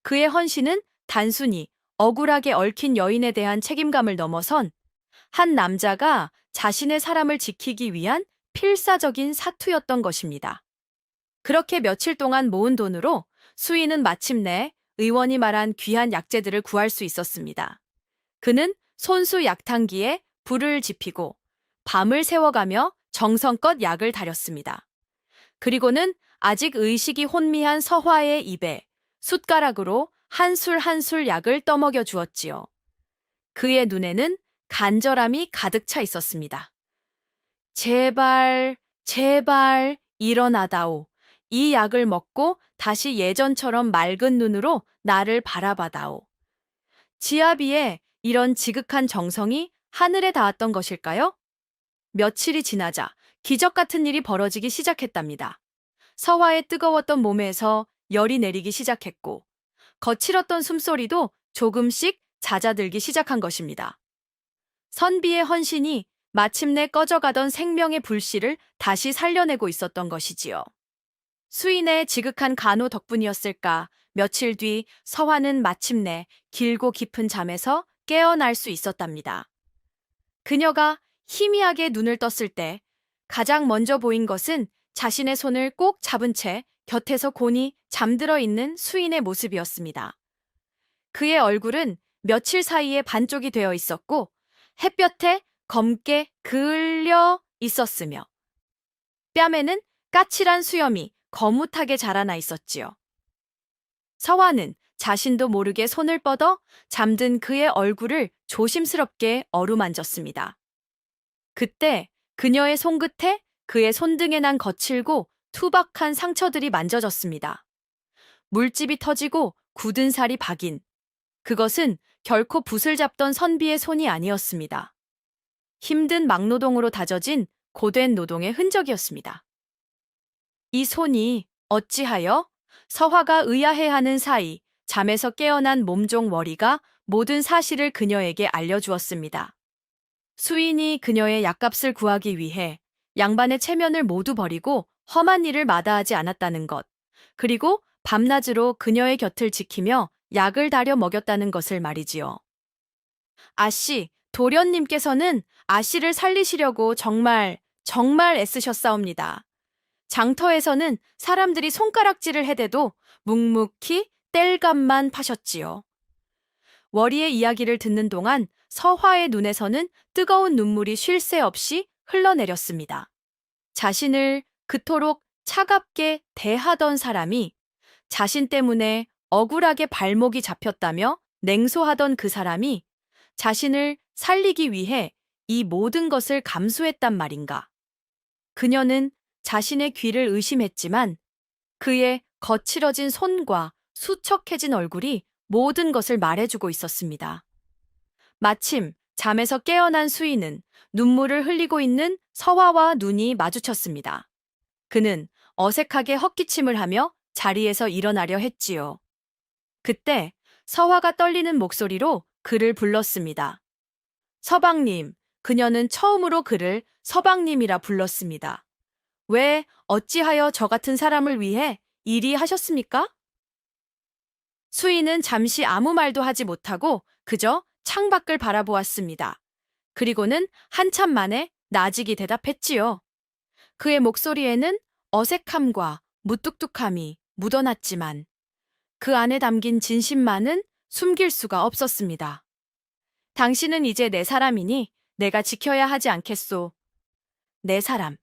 그의 헌신은 단순히 억울하게 얽힌 여인에 대한 책임감을 넘어선 한 남자가 자신의 사람을 지키기 위한 필사적인 사투였던 것입니다. 그렇게 며칠 동안 모은 돈으로 수인은 마침내 의원이 말한 귀한 약재들을 구할 수 있었습니다. 그는 손수 약탕기에 불을 지피고 밤을 새워가며 정성껏 약을 다렸습니다. 그리고는 아직 의식이 혼미한 서화의 입에 숟가락으로 한 술 한 술 약을 떠먹여 주었지요. 그의 눈에는 간절함이 가득 차 있었습니다. 제발, 제발 일어나다오. 이 약을 먹고 다시 예전처럼 맑은 눈으로 나를 바라봐다오. 지아비의 이런 지극한 정성이 하늘에 닿았던 것일까요? 며칠이 지나자 기적 같은 일이 벌어지기 시작했답니다. 서화의 뜨거웠던 몸에서 열이 내리기 시작했고, 거칠었던 숨소리도 조금씩 잦아들기 시작한 것입니다. 선비의 헌신이 마침내 꺼져가던 생명의 불씨를 다시 살려내고 있었던 것이지요. 수인의 지극한 간호 덕분이었을까, 며칠 뒤 서화는 마침내 길고 깊은 잠에서 깨어날 수 있었답니다. 그녀가 희미하게 눈을 떴을 때 가장 먼저 보인 것은 자신의 손을 꼭 잡은 채 곁에서 곤히 잠들어 있는 수인의 모습이었습니다. 그의 얼굴은 며칠 사이에 반쪽이 되어 있었고 햇볕에 검게 그을려 있었으며 뺨에는 까칠한 수염이 거뭇하게 자라나 있었지요. 서화는 자신도 모르게 손을 뻗어 잠든 그의 얼굴을 조심스럽게 어루만졌습니다. 그때 그녀의 손끝에 그의 손등에 난 거칠고 투박한 상처들이 만져졌습니다. 물집이 터지고 굳은 살이 박인. 그것은 결코 붓을 잡던 선비의 손이 아니었습니다. 힘든 막노동으로 다져진 고된 노동의 흔적이었습니다. 이 손이 어찌하여 서화가 의아해하는 사이 잠에서 깨어난 몸종 월이가 모든 사실을 그녀에게 알려주었습니다. 수인이 그녀의 약값을 구하기 위해 양반의 체면을 모두 버리고 험한 일을 마다하지 않았다는 것, 그리고 밤낮으로 그녀의 곁을 지키며 약을 다려 먹였다는 것을 말이지요. 아씨, 도련님께서는 아씨를 살리시려고 정말 애쓰셨사옵니다. 장터에서는 사람들이 손가락질을 해대도 묵묵히 땔감만 파셨지요. 월이의 이야기를 듣는 동안 서화의 눈에서는 뜨거운 눈물이 쉴 새 없이 흘러내렸습니다. 자신을 그토록 차갑게 대하던 사람이 자신 때문에 억울하게 발목이 잡혔다며 냉소하던 그 사람이 자신을 살리기 위해 이 모든 것을 감수했단 말인가. 그녀는 자신의 귀를 의심했지만 그의 거칠어진 손과 수척해진 얼굴이 모든 것을 말해주고 있었습니다. 마침 잠에서 깨어난 수인은 눈물을 흘리고 있는 서화와 눈이 마주쳤습니다. 그는 어색하게 헛기침을 하며 자리에서 일어나려 했지요. 그때 서화가 떨리는 목소리로 그를 불렀습니다. 서방님, 그녀는 처음으로 그를 서방님이라 불렀습니다. 왜 어찌하여 저 같은 사람을 위해 이리 하셨습니까? 수인은 잠시 아무 말도 하지 못하고 그저 창밖을 바라보았습니다. 그리고는 한참 만에 나직이 대답했지요. 그의 목소리에는 어색함과 무뚝뚝함이 묻어났지만 그 안에 담긴 진심만은 숨길 수가 없었습니다. 당신은 이제 내 사람이니 내가 지켜야 하지 않겠소. 내 사람.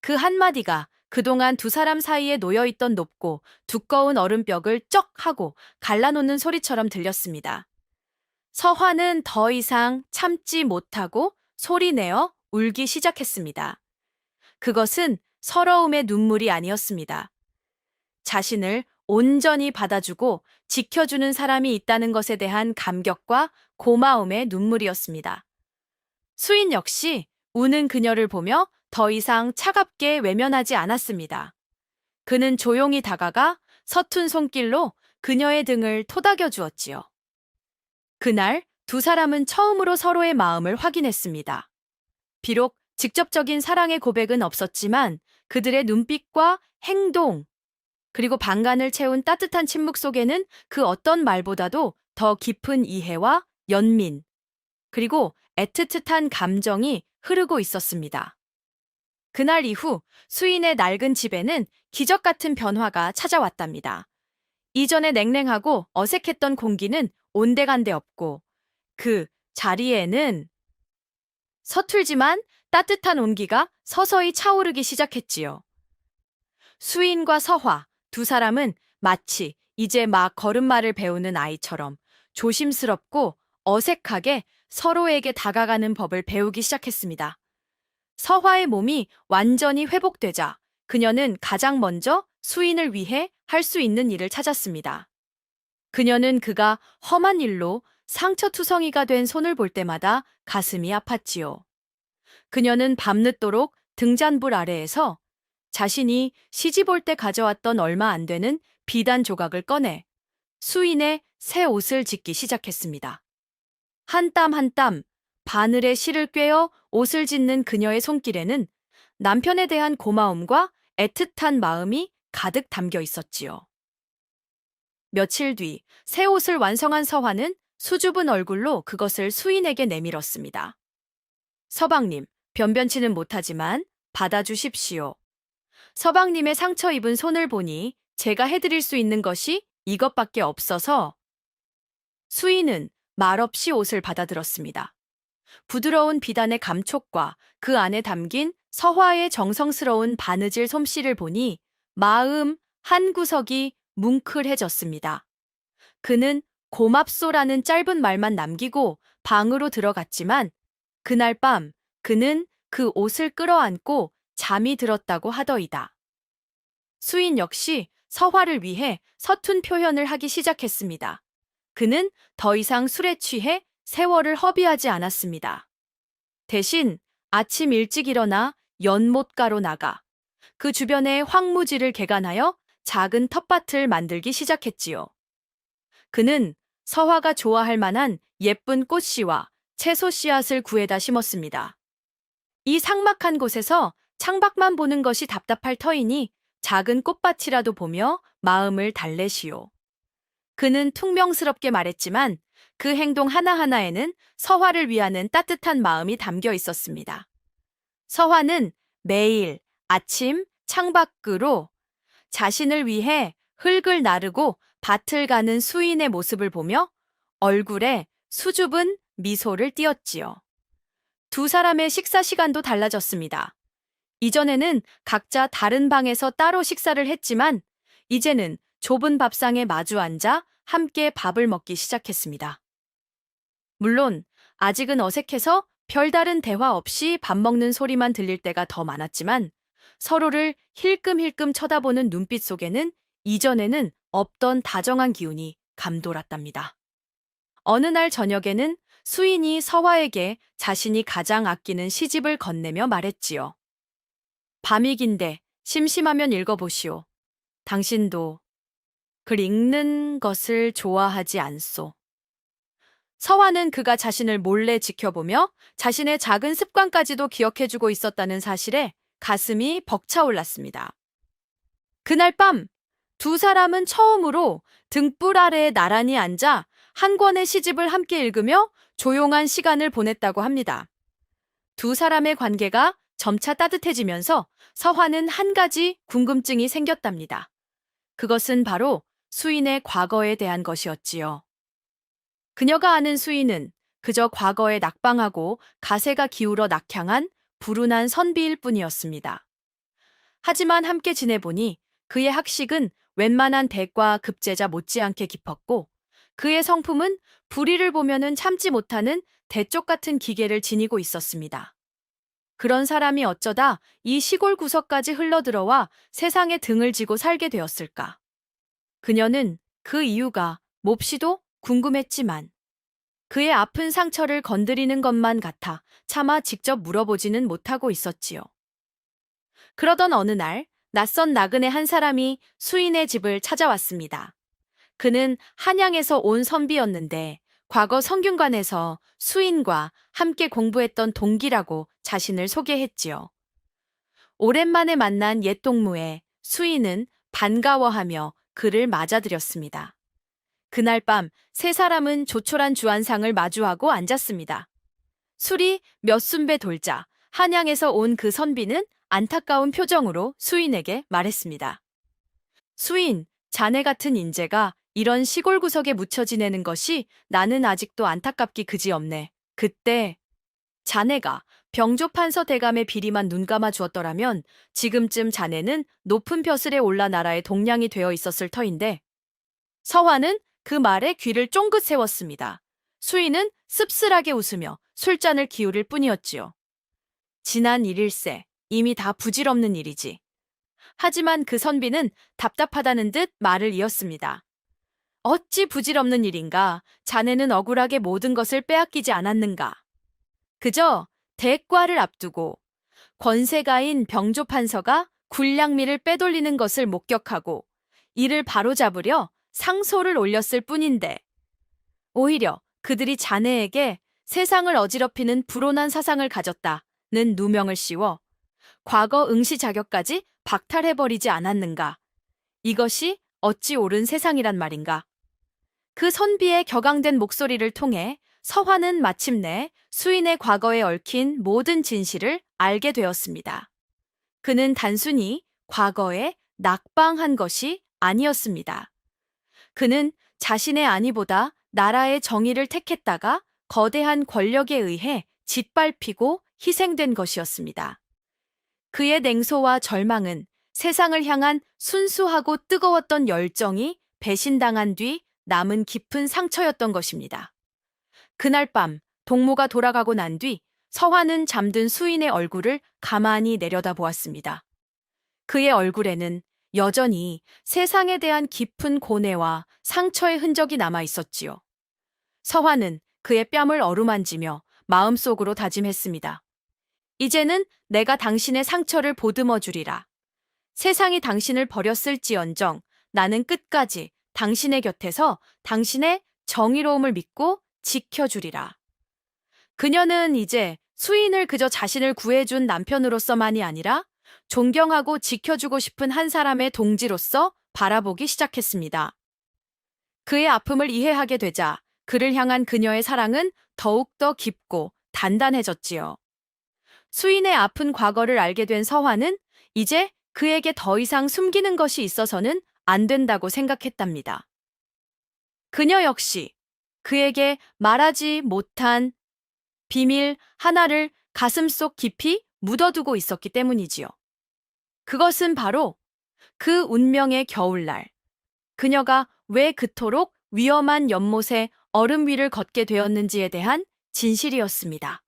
그 한마디가 그동안 두 사람 사이에 놓여있던 높고 두꺼운 얼음벽을 쩍 하고 갈라놓는 소리처럼 들렸습니다. 서화는 더 이상 참지 못하고 소리내어 울기 시작했습니다. 그것은 서러움의 눈물이 아니었습니다. 자신을 온전히 받아주고 지켜주는 사람이 있다는 것에 대한 감격과 고마움의 눈물이었습니다. 수인 역시 우는 그녀를 보며 더 이상 차갑게 외면하지 않았습니다. 그는 조용히 다가가 서툰 손길로 그녀의 등을 토닥여 주었지요. 그날 두 사람은 처음으로 서로의 마음을 확인했습니다. 비록 직접적인 사랑의 고백은 없었지만 그들의 눈빛과 행동, 그리고 방간을 채운 따뜻한 침묵 속에는 그 어떤 말보다도 더 깊은 이해와 연민, 그리고 애틋한 감정이 흐르고 있었습니다. 그날 이후 수인의 낡은 집에는 기적 같은 변화가 찾아왔답니다. 이전에 냉랭하고 어색했던 공기는 온데간데 없고 그 자리에는 서툴지만 따뜻한 온기가 서서히 차오르기 시작했지요. 수인과 서화 두 사람은 마치 이제 막 걸음마를 배우는 아이처럼 조심스럽고 어색하게 서로에게 다가가는 법을 배우기 시작했습니다. 서화의 몸이 완전히 회복되자 그녀는 가장 먼저 수인을 위해 할 수 있는 일을 찾았습니다. 그녀는 그가 험한 일로 상처투성이가 된 손을 볼 때마다 가슴이 아팠지요. 그녀는 밤늦도록 등잔불 아래에서 자신이 시집 올 때 가져왔던 얼마 안 되는 비단 조각을 꺼내 수인의 새 옷을 짓기 시작했습니다. 한 땀 한 땀 바늘에 실을 꿰어 옷을 짓는 그녀의 손길에는 남편에 대한 고마움과 애틋한 마음이 가득 담겨 있었지요. 며칠 뒤 새 옷을 완성한 서화는 수줍은 얼굴로 그것을 수인에게 내밀었습니다. 서방님, 변변치는 못하지만 받아주십시오. 서방님의 상처 입은 손을 보니 제가 해드릴 수 있는 것이 이것밖에 없어서. 수인은 말없이 옷을 받아들었습니다. 부드러운 비단의 감촉과 그 안에 담긴 서화의 정성스러운 바느질 솜씨를 보니 마음 한 구석이 뭉클해졌습니다. 그는 고맙소라는 짧은 말만 남기고 방으로 들어갔지만 그날 밤 그는 그 옷을 끌어안고 잠이 들었다고 하더이다. 수인 역시 서화를 위해 서툰 표현을 하기 시작했습니다. 그는 더 이상 술에 취해 세월을 허비하지 않았습니다. 대신 아침 일찍 일어나 연못가로 나가 그 주변에 황무지를 개간하여 작은 텃밭을 만들기 시작했지요. 그는 서화가 좋아할 만한 예쁜 꽃씨와 채소 씨앗을 구해다 심었습니다. 이 삭막한 곳에서 창밖만 보는 것이 답답할 터이니 작은 꽃밭이라도 보며 마음을 달래시오. 그는 퉁명스럽게 말했지만 그 행동 하나하나에는 서화를 위하는 따뜻한 마음이 담겨 있었습니다. 서화는 매일 아침 창밖으로 자신을 위해 흙을 나르고 밭을 가는 수인의 모습을 보며 얼굴에 수줍은 미소를 띄었지요. 두 사람의 식사 시간도 달라졌습니다. 이전에는 각자 다른 방에서 따로 식사를 했지만 이제는 좁은 밥상에 마주 앉아 함께 밥을 먹기 시작했습니다. 물론 아직은 어색해서 별다른 대화 없이 밥 먹는 소리만 들릴 때가 더 많았지만 서로를 힐끔힐끔 쳐다보는 눈빛 속에는 이전에는 없던 다정한 기운이 감돌았답니다. 어느 날 저녁에는 수인이 서화에게 자신이 가장 아끼는 시집을 건네며 말했지요. 밤이 긴데 심심하면 읽어보시오. 당신도 글 읽는 것을 좋아하지 않소. 서화는 그가 자신을 몰래 지켜보며 자신의 작은 습관까지도 기억해주고 있었다는 사실에 가슴이 벅차올랐습니다. 그날 밤 두 사람은 처음으로 등불 아래에 나란히 앉아 한 권의 시집을 함께 읽으며 조용한 시간을 보냈다고 합니다. 두 사람의 관계가 점차 따뜻해지면서 서화는 한 가지 궁금증이 생겼답니다. 그것은 바로 수인의 과거에 대한 것이었지요. 그녀가 아는 수인은 그저 과거에 낙방하고 가세가 기울어 낙향한 불운한 선비일 뿐이었습니다. 하지만 함께 지내보니 그의 학식은 웬만한 대과 급제자 못지않게 깊었고 그의 성품은 불의를 보면은 참지 못하는 대쪽 같은 기계를 지니고 있었습니다. 그런 사람이 어쩌다 이 시골 구석까지 흘러들어와 세상에 등을 지고 살게 되었을까? 그녀는 그 이유가 몹시도 궁금했지만 그의 아픈 상처를 건드리는 것만 같아 차마 직접 물어보지는 못하고 있었지요. 그러던 어느 날 낯선 나그네 한 사람이 수인의 집을 찾아왔습니다. 그는 한양에서 온 선비였는데 과거 성균관에서 수인과 함께 공부했던 동기라고 자신을 소개했지요. 오랜만에 만난 옛 동무에 수인은 반가워하며 그를 맞아들였습니다. 그날 밤 세 사람은 조촐한 주안상을 마주하고 앉았습니다. 술이 몇 순배 돌자 한양에서 온 그 선비는 안타까운 표정으로 수인에게 말했습니다. 수인, 자네 같은 인재가 이런 시골 구석에 묻혀 지내는 것이 나는 아직도 안타깝기 그지없네. 그때 자네가 병조판서 대감의 비리만 눈감아 주었더라면 지금쯤 자네는 높은 벼슬에 올라 나라의 동량이 되어 있었을 터인데 서화는 그 말에 귀를 쫑긋 세웠습니다. 수인은 씁쓸하게 웃으며 술잔을 기울일 뿐이었지요. 지난 일일세, 이미 다 부질없는 일이지. 하지만 그 선비는 답답하다는 듯 말을 이었습니다. 어찌 부질없는 일인가? 자네는 억울하게 모든 것을 빼앗기지 않았는가? 그저 대과를 앞두고 권세가인 병조판서가 군량미를 빼돌리는 것을 목격하고 이를 바로잡으려 상소를 올렸을 뿐인데 오히려 그들이 자네에게 세상을 어지럽히는 불온한 사상을 가졌다는 누명을 씌워 과거 응시 자격까지 박탈해버리지 않았는가. 이것이 어찌 옳은 세상이란 말인가. 그 선비의 격앙된 목소리를 통해 서화는 마침내 수인의 과거에 얽힌 모든 진실을 알게 되었습니다. 그는 단순히 과거에 낙방한 것이 아니었습니다. 그는 자신의 안위보다 나라의 정의를 택했다가 거대한 권력에 의해 짓밟히고 희생된 것이었습니다. 그의 냉소와 절망은 세상을 향한 순수하고 뜨거웠던 열정이 배신당한 뒤 남은 깊은 상처였던 것입니다. 그날 밤 동무가 돌아가고 난 뒤 서화는 잠든 수인의 얼굴을 가만히 내려다보았습니다. 그의 얼굴에는 여전히 세상에 대한 깊은 고뇌와 상처의 흔적이 남아 있었지요. 서화는 그의 뺨을 어루만지며 마음속으로 다짐했습니다. 이제는 내가 당신의 상처를 보듬어 주리라. 세상이 당신을 버렸을지언정 나는 끝까지 당신의 곁에서 당신의 정의로움을 믿고 지켜주리라. 그녀는 이제 수인을 그저 자신을 구해준 남편으로서만이 아니라 존경하고 지켜주고 싶은 한 사람의 동지로서 바라보기 시작했습니다. 그의 아픔을 이해하게 되자 그를 향한 그녀의 사랑은 더욱더 깊고 단단해졌지요. 수인의 아픈 과거를 알게 된 서화는 이제 그에게 더 이상 숨기는 것이 있어서는 안 된다고 생각했답니다. 그녀 역시 그에게 말하지 못한 비밀 하나를 가슴속 깊이 묻어두고 있었기 때문이지요. 그것은 바로 그 운명의 겨울날, 그녀가 왜 그토록 위험한 연못의 얼음 위를 걷게 되었는지에 대한 진실이었습니다.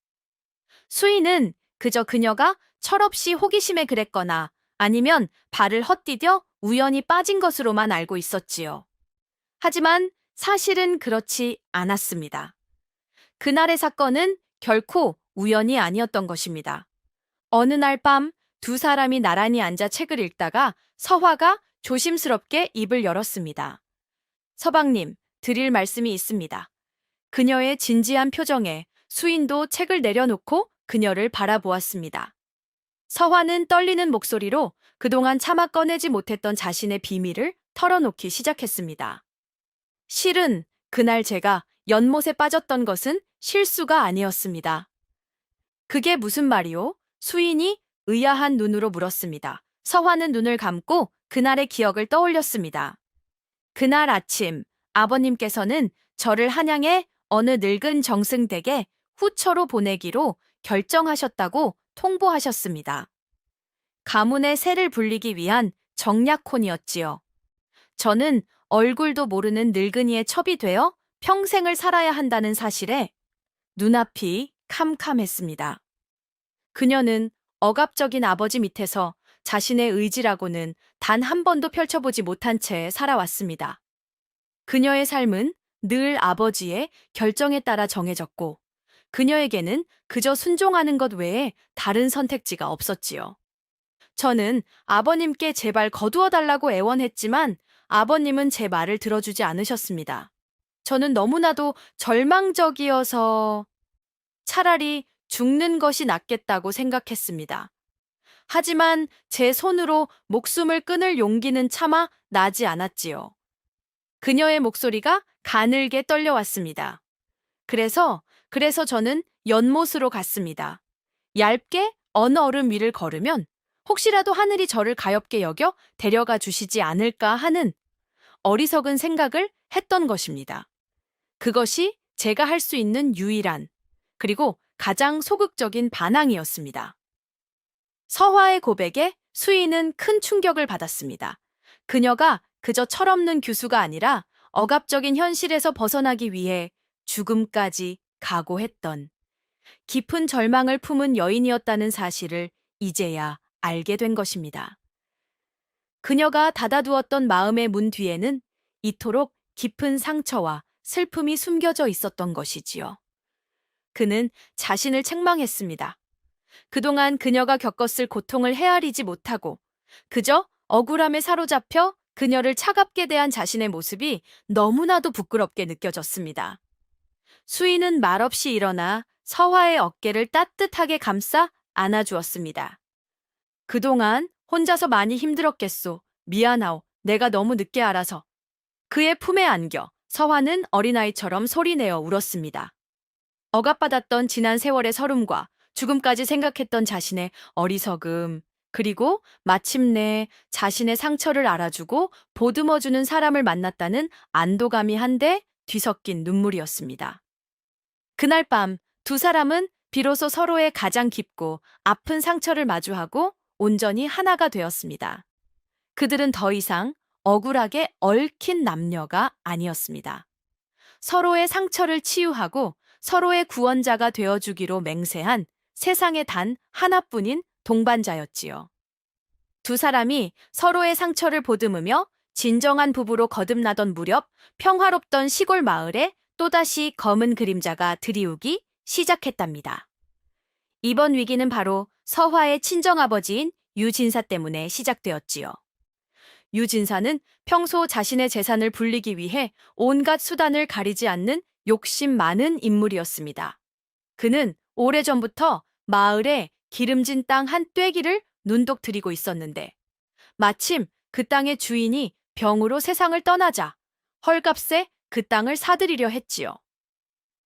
수인은 그저 그녀가 철없이 호기심에 그랬거나 아니면 발을 헛디뎌 우연히 빠진 것으로만 알고 있었지요. 하지만 사실은 그렇지 않았습니다. 그날의 사건은 결코 우연이 아니었던 것입니다. 어느 날 밤 두 사람이 나란히 앉아 책을 읽다가 서화가 조심스럽게 입을 열었습니다. 서방님, 드릴 말씀이 있습니다. 그녀의 진지한 표정에 수인도 책을 내려놓고 그녀를 바라보았습니다. 서화는 떨리는 목소리로 그동안 차마 꺼내지 못했던 자신의 비밀을 털어놓기 시작했습니다. 실은 그날 제가 연못에 빠졌던 것은 실수가 아니었습니다. 그게 무슨 말이오? 수인이 의아한 눈으로 물었습니다. 서화는 눈을 감고 그날의 기억을 떠올렸습니다. 그날 아침 아버님께서는 저를 한양의 어느 늙은 정승댁에 후처로 보내기로 결정하셨다고 통보하셨습니다. 가문의 세를 불리기 위한 정략혼이었지요. 저는 얼굴도 모르는 늙은이의 첩이 되어 평생을 살아야 한다는 사실에 눈앞이 캄캄했습니다. 그녀는 억압적인 아버지 밑에서 자신의 의지라고는 단 한 번도 펼쳐보지 못한 채 살아왔습니다. 그녀의 삶은 늘 아버지의 결정에 따라 정해졌고 그녀에게는 그저 순종하는 것 외에 다른 선택지가 없었지요. 저는 아버님께 제발 거두어 달라고 애원했지만 아버님은 제 말을 들어주지 않으셨습니다. 저는 너무나도 절망적이어서 차라리 죽는 것이 낫겠다고 생각했습니다. 하지만 제 손으로 목숨을 끊을 용기는 차마 나지 않았지요. 그녀의 목소리가 가늘게 떨려왔습니다. 그래서 저는 연못으로 갔습니다. 얇게 어느 얼음 위를 걸으면 혹시라도 하늘이 저를 가엾게 여겨 데려가 주시지 않을까 하는 어리석은 생각을 했던 것입니다. 그것이 제가 할 수 있는 유일한 그리고 가장 소극적인 반항이었습니다. 서화의 고백에 수인은 큰 충격을 받았습니다. 그녀가 그저 철없는 교수가 아니라 억압적인 현실에서 벗어나기 위해 죽음까지 각오했던 깊은 절망을 품은 여인이었다는 사실을 이제야 알게 된 것입니다. 그녀가 닫아두었던 마음의 문 뒤에는 이토록 깊은 상처와 슬픔이 숨겨져 있었던 것이지요. 그는 자신을 책망했습니다. 그동안 그녀가 겪었을 고통을 헤아리지 못하고 그저 억울함에 사로잡혀 그녀를 차갑게 대한 자신의 모습이 너무나도 부끄럽게 느껴졌습니다. 수인은 말없이 일어나 서화의 어깨를 따뜻하게 감싸 안아주었습니다. 그동안 혼자서 많이 힘들었겠소. 미안하오. 내가 너무 늦게 알아서. 그의 품에 안겨 서화는 어린아이처럼 소리내어 울었습니다. 억압받았던 지난 세월의 서름과 죽음까지 생각했던 자신의 어리석음, 그리고 마침내 자신의 상처를 알아주고 보듬어주는 사람을 만났다는 안도감이 한데 뒤섞인 눈물이었습니다. 그날 밤 두 사람은 비로소 서로의 가장 깊고 아픈 상처를 마주하고 온전히 하나가 되었습니다. 그들은 더 이상 억울하게 얽힌 남녀가 아니었습니다. 서로의 상처를 치유하고 서로의 구원자가 되어주기로 맹세한 세상에 단 하나뿐인 동반자였지요. 두 사람이 서로의 상처를 보듬으며 진정한 부부로 거듭나던 무렵 평화롭던 시골 마을에 또다시 검은 그림자가 들이우기 시작했답니다. 이번 위기는 바로 서화의 친정아버지인 유진사 때문에 시작되었지요. 유진사는 평소 자신의 재산을 불리기 위해 온갖 수단을 가리지 않는 욕심 많은 인물이었습니다. 그는 오래전부터 마을에 기름진 땅 한 떼기를 눈독 들이고 있었는데 마침 그 땅의 주인이 병으로 세상을 떠나자 헐값에 그 땅을 사들이려 했지요.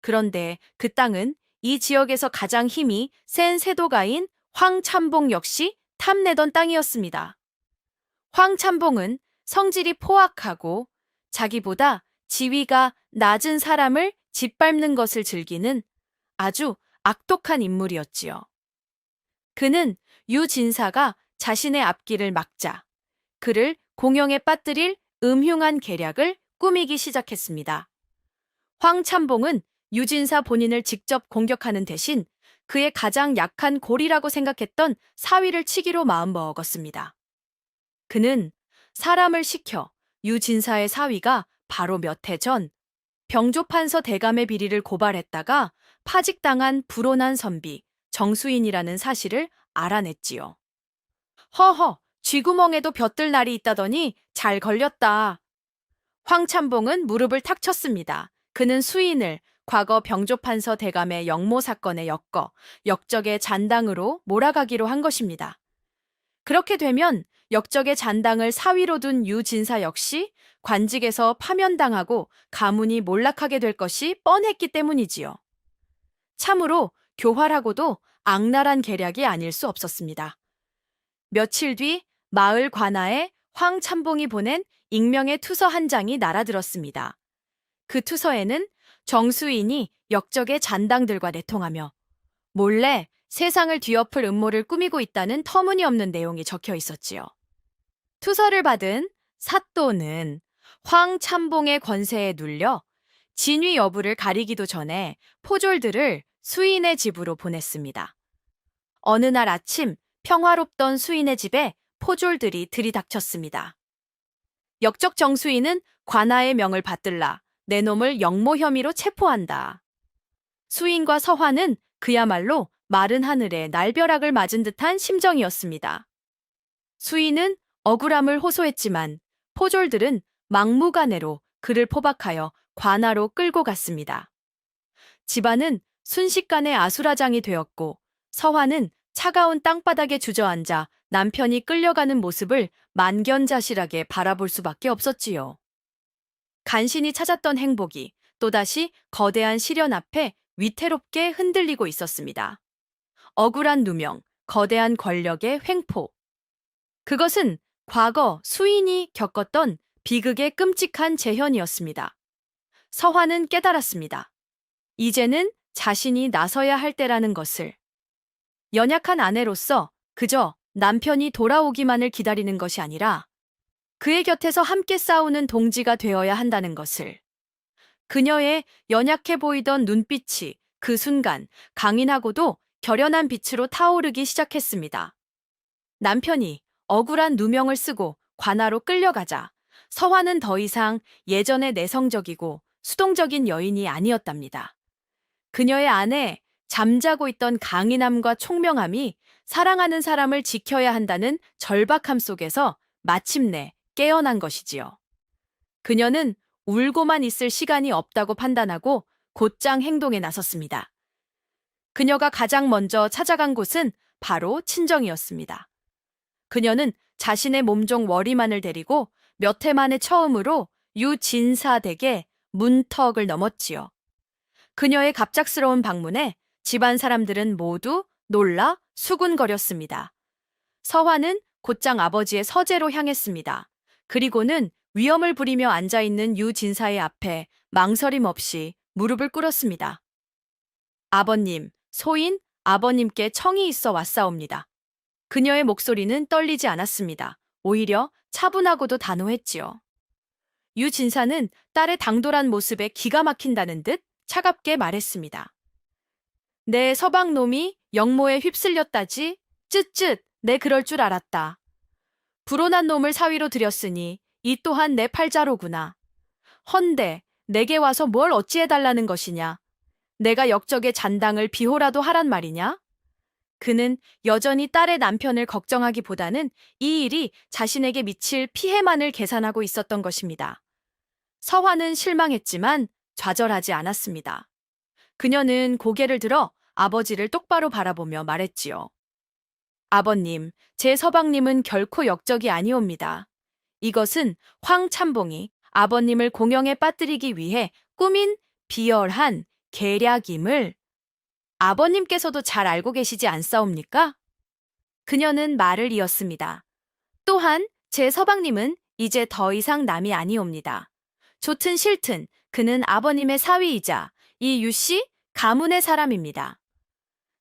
그런데 그 땅은 이 지역에서 가장 힘이 센 세도가인 황참봉 역시 탐내던 땅이었습니다. 황참봉은 성질이 포악하고 자기보다 지위가 낮은 사람을 짓밟는 것을 즐기는 아주 악독한 인물이었지요. 그는 유진사가 자신의 앞길을 막자 그를 공영에 빠뜨릴 음흉한 계략을 꾸미기 시작했습니다. 황참봉은 유진사 본인을 직접 공격하는 대신 그의 가장 약한 골이라고 생각했던 사위를 치기로 마음먹었습니다. 그는 사람을 시켜 유진사의 사위가 바로 몇 해 전 병조판서 대감의 비리를 고발했다가 파직당한 불온한 선비 정수인이라는 사실을 알아냈지요. 허허, 쥐구멍에도 벼뜰 날이 있다더니 잘 걸렸다. 황참봉은 무릎을 탁 쳤습니다. 그는 수인을 과거 병조판서 대감의 영모 사건에 엮어 역적의 잔당으로 몰아가기로 한 것입니다. 그렇게 되면 역적의 잔당을 사위로 둔 유진사 역시 관직에서 파면당하고 가문이 몰락하게 될 것이 뻔했기 때문이지요. 참으로 교활하고도 악랄한 계략이 아닐 수 없었습니다. 며칠 뒤 마을 관아에 황참봉이 보낸 익명의 투서 한 장이 날아들었습니다. 그 투서에는 정수인이 역적의 잔당들과 내통하며 몰래 세상을 뒤엎을 음모를 꾸미고 있다는 터무니없는 내용이 적혀 있었지요. 투서를 받은 사또는 황참봉의 권세에 눌려 진위 여부를 가리기도 전에 포졸들을 수인의 집으로 보냈습니다. 어느 날 아침 평화롭던 수인의 집에 포졸들이 들이닥쳤습니다. 역적 정수인은 관아의 명을 받들라 내 놈을 영모 혐의로 체포한다. 수인과 서화는 그야말로 마른 하늘에 날벼락을 맞은 듯한 심정이었습니다. 수인은 억울함을 호소했지만 포졸들은 막무가내로 그를 포박하여 관아로 끌고 갔습니다. 집안은 순식간에 아수라장이 되었고 서화는 차가운 땅바닥에 주저앉아 남편이 끌려가는 모습을 만견자실하게 바라볼 수밖에 없었지요. 간신히 찾았던 행복이 또다시 거대한 시련 앞에 위태롭게 흔들리고 있었습니다. 억울한 누명, 거대한 권력의 횡포. 그것은 과거 수인이 겪었던 비극의 끔찍한 재현이었습니다. 서화는 깨달았습니다. 이제는 자신이 나서야 할 때라는 것을. 연약한 아내로서 그저 남편이 돌아오기만을 기다리는 것이 아니라 그의 곁에서 함께 싸우는 동지가 되어야 한다는 것을. 그녀의 연약해 보이던 눈빛이 그 순간 강인하고도 결연한 빛으로 타오르기 시작했습니다. 남편이 억울한 누명을 쓰고 관아로 끌려가자 서화는 더 이상 예전의 내성적이고 수동적인 여인이 아니었답니다. 그녀의 안에 잠자고 있던 강인함과 총명함이 사랑하는 사람을 지켜야 한다는 절박함 속에서 마침내 깨어난 것이지요. 그녀는 울고만 있을 시간이 없다고 판단하고 곧장 행동에 나섰습니다. 그녀가 가장 먼저 찾아간 곳은 바로 친정이었습니다. 그녀는 자신의 몸종 워리만을 데리고 몇 해 만에 처음으로 유진사 댁의 문턱을 넘었지요. 그녀의 갑작스러운 방문에 집안 사람들은 모두 놀라 수군거렸습니다. 서화는 곧장 아버지의 서재로 향했습니다. 그리고는 위험을 부리며 앉아있는 유진사의 앞에 망설임 없이 무릎을 꿇었습니다. 아버님, 소인 아버님께 청이 있어 왔사옵니다. 그녀의 목소리는 떨리지 않았습니다. 오히려 차분하고도 단호했지요. 유진사는 딸의 당돌한 모습에 기가 막힌다는 듯 차갑게 말했습니다. 내 서방놈이 영모에 휩쓸렸다지? 쯧쯧, 내 그럴 줄 알았다. 불온한 놈을 사위로 들였으니 이 또한 내 팔자로구나. 헌데 내게 와서 뭘 어찌해달라는 것이냐? 내가 역적의 잔당을 비호라도 하란 말이냐? 그는 여전히 딸의 남편을 걱정하기보다는 이 일이 자신에게 미칠 피해만을 계산하고 있었던 것입니다. 서화는 실망했지만 좌절하지 않았습니다. 그녀는 고개를 들어 아버지를 똑바로 바라보며 말했지요. 아버님, 제 서방님은 결코 역적이 아니옵니다. 이것은 황참봉이 아버님을 공영에 빠뜨리기 위해 꾸민 비열한 계략임을 아버님께서도 잘 알고 계시지 않사옵니까? 그녀는 말을 이었습니다. 또한 제 서방님은 이제 더 이상 남이 아니옵니다. 좋든 싫든 그는 아버님의 사위이자 이 유씨 가문의 사람입니다.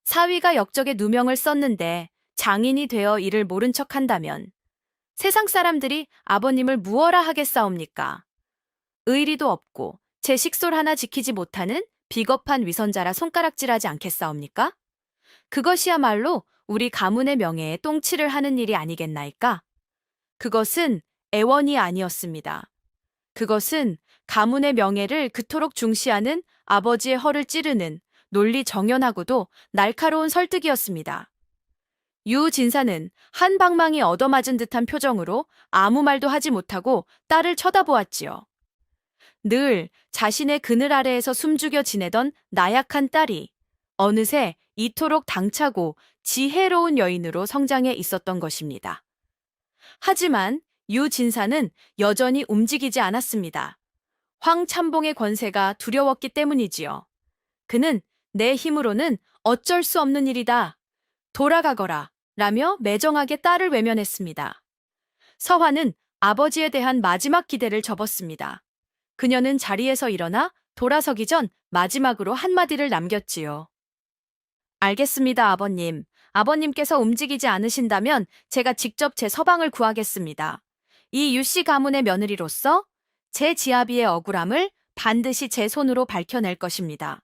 사위가 역적에 누명을 썼는데 장인이 되어 이를 모른 척한다면 세상 사람들이 아버님을 무엇라 하겠사옵니까? 의리도 없고 제 식솔 하나 지키지 못하는 비겁한 위선자라 손가락질하지 않겠사옵니까? 그것이야말로 우리 가문의 명예에 똥칠을 하는 일이 아니겠나이까? 그것은 애원이 아니었습니다. 그것은 가문의 명예를 그토록 중시하는 아버지의 허를 찌르는 논리 정연하고도 날카로운 설득이었습니다. 유 진사는 한 방망이 얻어맞은 듯한 표정으로 아무 말도 하지 못하고 딸을 쳐다보았지요. 늘 자신의 그늘 아래에서 숨죽여 지내던 나약한 딸이 어느새 이토록 당차고 지혜로운 여인으로 성장해 있었던 것입니다. 하지만 유 진사는 여전히 움직이지 않았습니다. 황참봉의 권세가 두려웠기 때문이지요. 그는 내 힘으로는 어쩔 수 없는 일이다. 돌아가거라 라며 매정하게 딸을 외면했습니다. 서화는 아버지에 대한 마지막 기대를 접었습니다. 그녀는 자리에서 일어나 돌아서기 전 마지막으로 한마디를 남겼지요. 알겠습니다, 아버님. 아버님께서 움직이지 않으신다면 제가 직접 제 서방을 구하겠습니다. 이 유씨 가문의 며느리로서 제 지아비의 억울함을 반드시 제 손으로 밝혀낼 것입니다.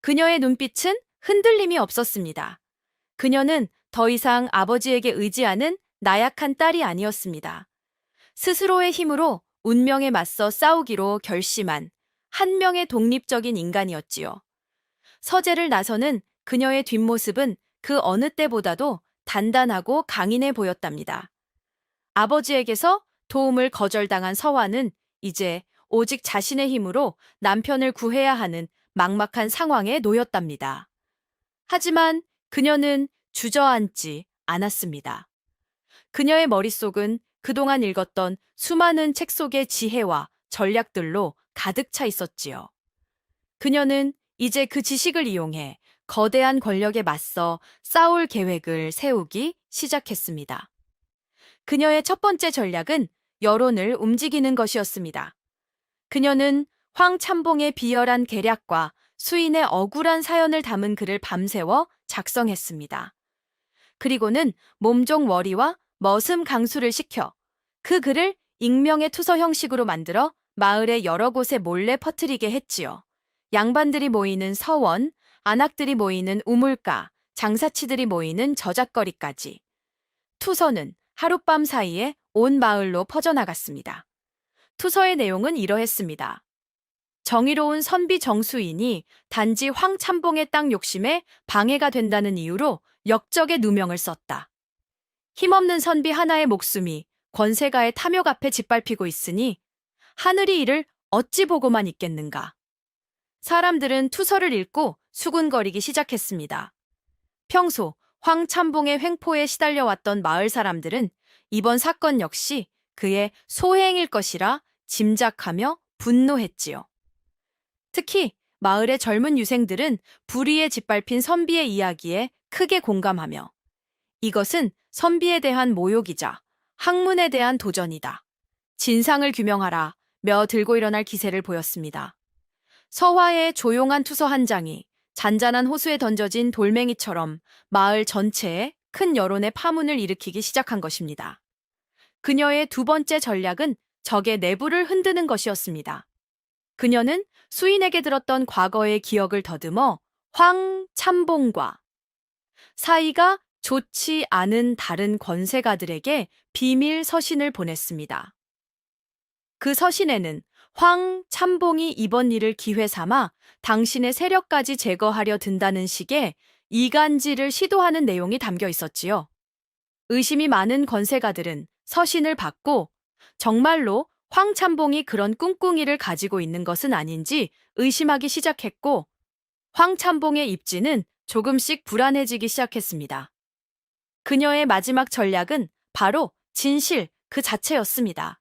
그녀의 눈빛은 흔들림이 없었습니다. 그녀는 더 이상 아버지에게 의지하는 나약한 딸이 아니었습니다. 스스로의 힘으로 운명에 맞서 싸우기로 결심한 한 명의 독립적인 인간이었지요. 서재를 나서는 그녀의 뒷모습은 그 어느 때보다도 단단하고 강인해 보였답니다. 아버지에게서 도움을 거절당한 서화는 이제 오직 자신의 힘으로 남편을 구해야 하는 막막한 상황에 놓였답니다. 하지만 그녀는 주저앉지 않았습니다. 그녀의 머릿속은 그동안 읽었던 수많은 책 속의 지혜와 전략들로 가득 차 있었지요. 그녀는 이제 그 지식을 이용해 거대한 권력에 맞서 싸울 계획을 세우기 시작했습니다. 그녀의 첫 번째 전략은 여론을 움직이는 것이었습니다. 그녀는 황참봉의 비열한 계략과 수인의 억울한 사연을 담은 글을 밤새워 작성했습니다. 그리고는 몸종 월이와 머슴 강수를 시켜 그 글을 익명의 투서 형식으로 만들어 마을의 여러 곳에 몰래 퍼뜨리게 했지요. 양반들이 모이는 서원, 안악들이 모이는 우물가, 장사치들이 모이는 저잣거리까지. 투서는 하룻밤 사이에 온 마을로 퍼져나갔습니다. 투서의 내용은 이러했습니다. 정의로운 선비 정수인이 단지 황참봉의 땅 욕심에 방해가 된다는 이유로 역적의 누명을 썼다. 힘없는 선비 하나의 목숨이 권세가의 탐욕 앞에 짓밟히고 있으니 하늘이 이를 어찌 보고만 있겠는가. 사람들은 투서를 읽고 수군거리기 시작했습니다. 평소 황참봉의 횡포에 시달려왔던 마을 사람들은 이번 사건 역시 그의 소행일 것이라 짐작하며 분노했지요. 특히 마을의 젊은 유생들은 불의에 짓밟힌 선비의 이야기에 크게 공감하며 이것은 선비에 대한 모욕이자 학문에 대한 도전이다. 진상을 규명하라 며 들고 일어날 기세를 보였습니다. 서화의 조용한 투서 한 장이 잔잔한 호수에 던져진 돌멩이처럼 마을 전체에 큰 여론의 파문을 일으키기 시작한 것입니다. 그녀의 두 번째 전략은 적의 내부를 흔드는 것이었습니다. 그녀는 수인에게 들었던 과거의 기억을 더듬어 황참봉과 사이가 좋지 않은 다른 권세가들에게 비밀 서신을 보냈습니다. 그 서신에는 황 참봉이 이번 일을 기회 삼아 당신의 세력까지 제거하려 든다는 식의 이간질을 시도하는 내용이 담겨 있었지요. 의심이 많은 권세가들은 서신을 받고 정말로 황 참봉이 그런 꿍꿍이를 가지고 있는 것은 아닌지 의심하기 시작했고, 황 참봉의 입지는 조금씩 불안해지기 시작했습니다. 그녀의 마지막 전략은 바로 진실 그 자체였습니다.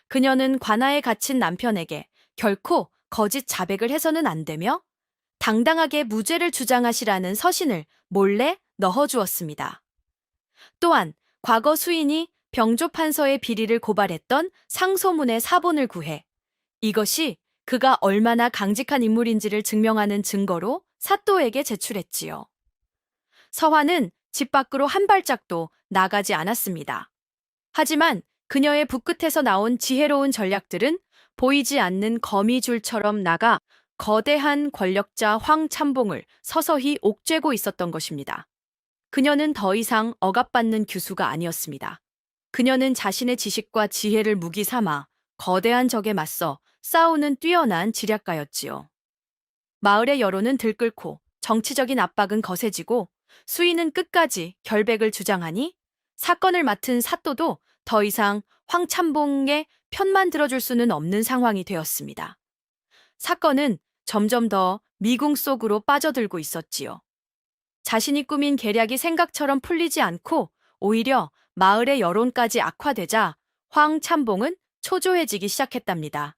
그녀는 관아에 갇힌 남편에게 결코 거짓 자백을 해서는 안 되며 당당하게 무죄를 주장하시라는 서신을 몰래 넣어주었습니다. 또한 과거 수인이 병조 판서의 비리를 고발했던 상소문의 사본을 구해 이것이 그가 얼마나 강직한 인물인지를 증명하는 증거로 사또에게 제출했지요. 서화는 집 밖으로 한 발짝도 나가지 않았습니다. 하지만 그녀의 붓끝에서 나온 지혜로운 전략들은 보이지 않는 거미줄처럼 나가 거대한 권력자 황 참봉을 서서히 옥죄고 있었던 것입니다. 그녀는 더 이상 억압받는 규수가 아니었습니다. 그녀는 자신의 지식과 지혜를 무기 삼아 거대한 적에 맞서 싸우는 뛰어난 지략가였지요. 마을의 여론은 들끓고 정치적인 압박은 거세지고 수인은 끝까지 결백을 주장하니 사건을 맡은 사또도 더 이상 황참봉의 편만 들어줄 수는 없는 상황이 되었습니다. 사건은 점점 더 미궁 속으로 빠져들고 있었지요. 자신이 꾸민 계략이 생각처럼 풀리지 않고 오히려 마을의 여론까지 악화되자 황참봉은 초조해지기 시작했답니다.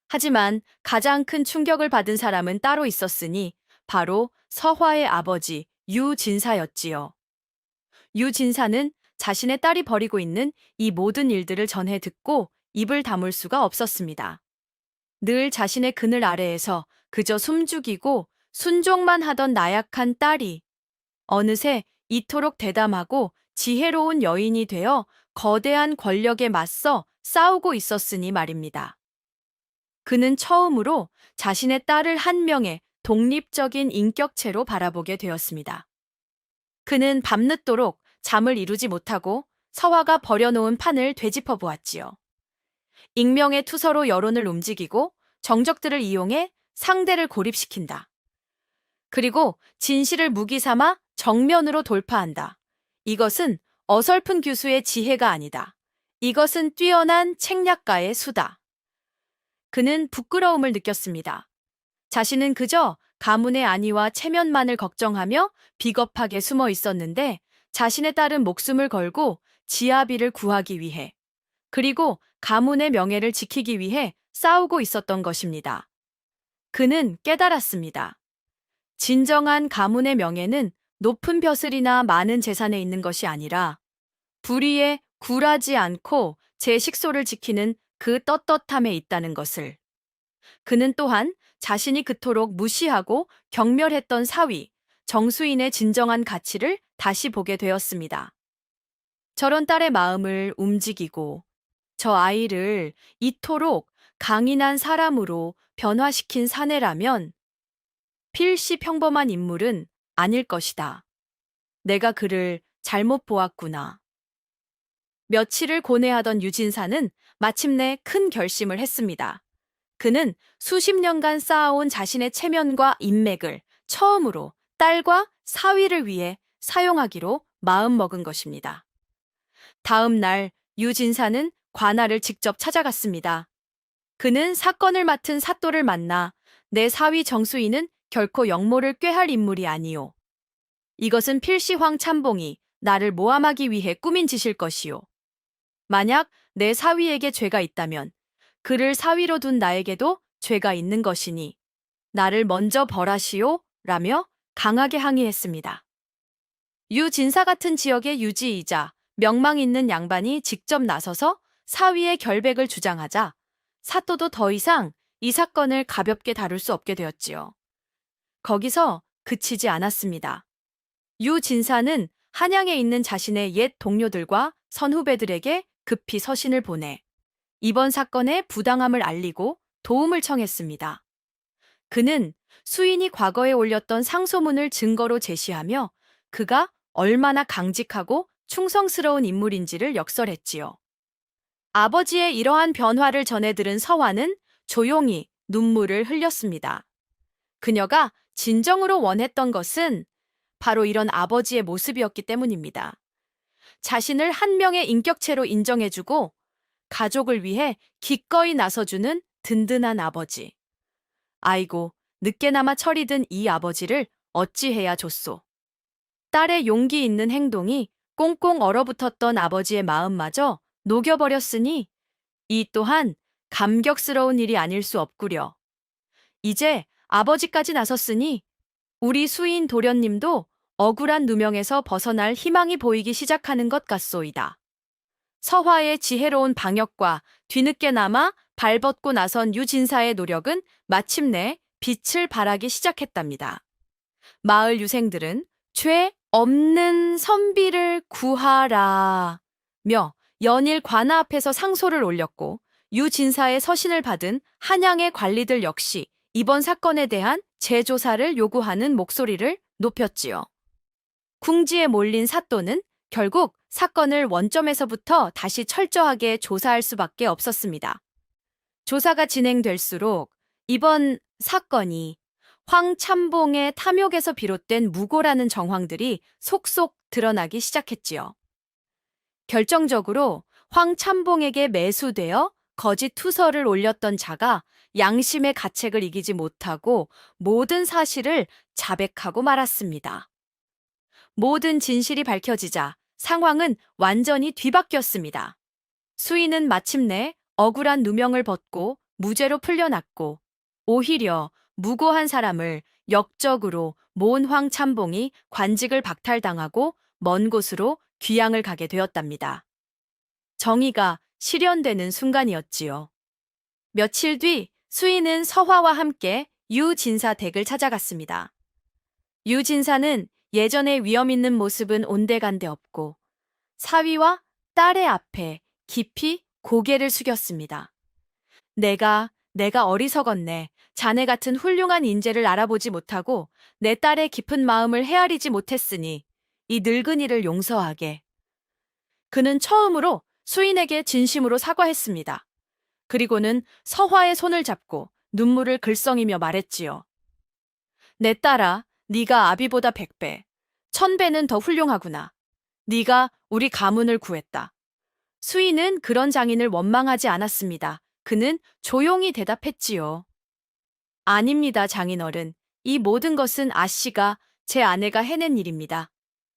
하지만 가장 큰 충격을 받은 사람은 따로 있었으니 바로 서화의 아버지 유진사였지요. 유진사는 자신의 딸이 벌이고 있는 이 모든 일들을 전해 듣고 입을 다물 수가 없었습니다. 늘 자신의 그늘 아래에서 그저 숨죽이고 순종만 하던 나약한 딸이 어느새 이토록 대담하고 지혜로운 여인이 되어 거대한 권력에 맞서 싸우고 있었으니 말입니다. 그는 처음으로 자신의 딸을 한 명의 독립적인 인격체로 바라보게 되었습니다. 그는 밤늦도록 잠을 이루지 못하고 서화가 버려놓은 판을 되짚어 보았지요. 익명의 투서로 여론을 움직이고 정적들을 이용해 상대를 고립시킨다. 그리고 진실을 무기 삼아 정면으로 돌파한다. 이것은 어설픈 교수의 지혜가 아니다. 이것은 뛰어난 책략가의 수다. 그는 부끄러움을 느꼈습니다. 자신은 그저 가문의 안위와 체면만을 걱정하며 비겁하게 숨어 있었는데 자신의 딸은 목숨을 걸고 지아비를 구하기 위해 그리고 가문의 명예를 지키기 위해 싸우고 있었던 것입니다. 그는 깨달았습니다. 진정한 가문의 명예는 높은 벼슬이나 많은 재산에 있는 것이 아니라 불의에 굴하지 않고 제 식소를 지키는 그 떳떳함에 있다는 것을. 그는 또한 자신이 그토록 무시하고 경멸했던 사위, 정수인의 진정한 가치를 다시 보게 되었습니다. 저런 딸의 마음을 움직이고 저 아이를 이토록 강인한 사람으로 변화시킨 사내라면 필시 평범한 인물은 아닐 것이다. 내가 그를 잘못 보았구나. 며칠을 고뇌하던 유진사는 마침내 큰 결심을 했습니다. 그는 수십 년간 쌓아온 자신의 체면과 인맥을 처음으로 딸과 사위를 위해 사용하기로 마음먹은 것입니다. 다음 날 유진사는 관아를 직접 찾아갔습니다. 그는 사건을 맡은 사또를 만나 내 사위 정수인은 결코 역모를 꾀할 인물이 아니오. 이것은 필시 황참봉이 나를 모함하기 위해 꾸민 짓일 것이오. 만약 내 사위에게 죄가 있다면 그를 사위로 둔 나에게도 죄가 있는 것이니 나를 먼저 벌하시오 라며 강하게 항의했습니다. 유진사 같은 지역의 유지이자 명망 있는 양반이 직접 나서서 사위의 결백을 주장하자 사또도 더 이상 이 사건을 가볍게 다룰 수 없게 되었지요. 거기서 그치지 않았습니다. 유진사는 한양에 있는 자신의 옛 동료들과 선후배들에게 급히 서신을 보내 이번 사건의 부당함을 알리고 도움을 청했습니다. 그는 수인이 과거에 올렸던 상소문을 증거로 제시하며 그가 얼마나 강직하고 충성스러운 인물인지를 역설했지요. 아버지의 이러한 변화를 전해 들은 서화는 조용히 눈물을 흘렸습니다. 그녀가 진정으로 원했던 것은 바로 이런 아버지의 모습이었기 때문입니다. 자신을 한 명의 인격체로 인정해주고 가족을 위해 기꺼이 나서주는 든든한 아버지. 아이고, 늦게나마 철이 든 이 아버지를 어찌해야 좋소. 딸의 용기 있는 행동이 꽁꽁 얼어붙었던 아버지의 마음마저 녹여버렸으니 이 또한 감격스러운 일이 아닐 수 없구려. 이제 아버지까지 나섰으니 우리 수인 도련님도 억울한 누명에서 벗어날 희망이 보이기 시작하는 것 같소이다. 서화의 지혜로운 방역과 뒤늦게나마 발벗고 나선 유진사의 노력은 마침내 빛을 발하기 시작했답니다. 마을 유생들은 죄 없는 선비를 구하라 며 연일 관아 앞에서 상소를 올렸고 유진사의 서신을 받은 한양의 관리들 역시 이번 사건에 대한 재조사를 요구하는 목소리를 높였지요. 궁지에 몰린 사또는 결국 사건을 원점에서부터 다시 철저하게 조사할 수밖에 없었습니다. 조사가 진행될수록 이번 사건이 황참봉의 탐욕에서 비롯된 무고라는 정황들이 속속 드러나기 시작했지요. 결정적으로 황참봉에게 매수되어 거짓 투서를 올렸던 자가 양심의 가책을 이기지 못하고 모든 사실을 자백하고 말았습니다. 모든 진실이 밝혀지자 상황은 완전히 뒤바뀌었습니다. 수인은 마침내 억울한 누명을 벗고 무죄로 풀려났고 오히려 무고한 사람을 역적으로 모은 황참봉이 관직을 박탈당하고 먼 곳으로 귀양을 가게 되었답니다. 정의가 실현되는 순간이었지요. 며칠 뒤 수인은 서화와 함께 유진사 댁을 찾아갔습니다. 유진사는 예전의 위험 있는 모습은 온데간데 없고 사위와 딸의 앞에 깊이 고개를 숙였습니다. 내가 어리석었네. 자네 같은 훌륭한 인재를 알아보지 못하고 내 딸의 깊은 마음을 헤아리지 못했으니 이 늙은이를 용서하게. 그는 처음으로 수인에게 진심으로 사과했습니다. 그리고는 서화의 손을 잡고 눈물을 글썽이며 말했지요. 내 딸아, 네가 아비보다 100배, 1000배는 더 훌륭하구나. 네가 우리 가문을 구했다. 수인은 그런 장인을 원망하지 않았습니다. 그는 조용히 대답했지요. 아닙니다, 장인어른. 이 모든 것은 아씨가 제 아내가 해낸 일입니다.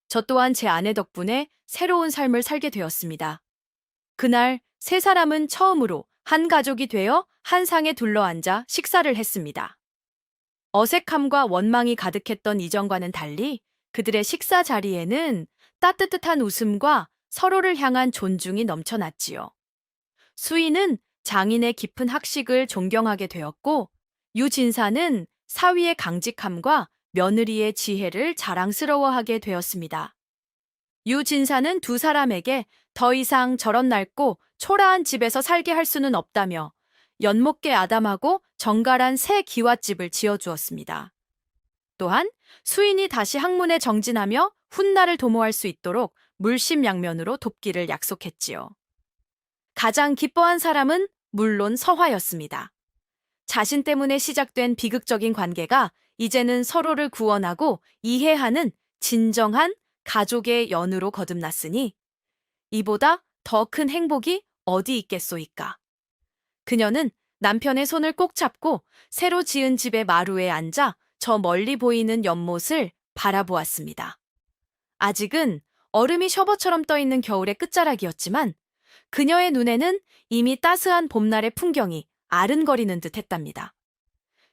저 또한 제 아내 덕분에 새로운 삶을 살게 되었습니다. 그날 세 사람은 처음으로 한 가족이 되어 한 상에 둘러앉아 식사를 했습니다. 어색함과 원망이 가득했던 이전과는 달리 그들의 식사 자리에는 따뜻한 웃음과 서로를 향한 존중이 넘쳐났지요. 수인은 장인의 깊은 학식을 존경하게 되었고 유진사는 사위의 강직함과 며느리의 지혜를 자랑스러워하게 되었습니다. 유진사는 두 사람에게 더 이상 저런 낡고 초라한 집에서 살게 할 수는 없다며 연못계 아담하고 정갈한 새 기와집을 지어주었습니다. 또한 수인이 다시 학문에 정진하며 훗날을 도모할 수 있도록 물심양면으로 돕기를 약속했지요. 가장 기뻐한 사람은 물론 서화였습니다. 자신 때문에 시작된 비극적인 관계가 이제는 서로를 구원하고 이해하는 진정한 가족의 연으로 거듭났으니 이보다 더 큰 행복이 어디 있겠소이까. 그녀는 남편의 손을 꼭 잡고 새로 지은 집의 마루에 앉아 저 멀리 보이는 연못을 바라보았습니다. 아직은 얼음이 셔버처럼 떠있는 겨울의 끝자락이었지만 그녀의 눈에는 이미 따스한 봄날의 풍경이 아른거리는 듯 했답니다.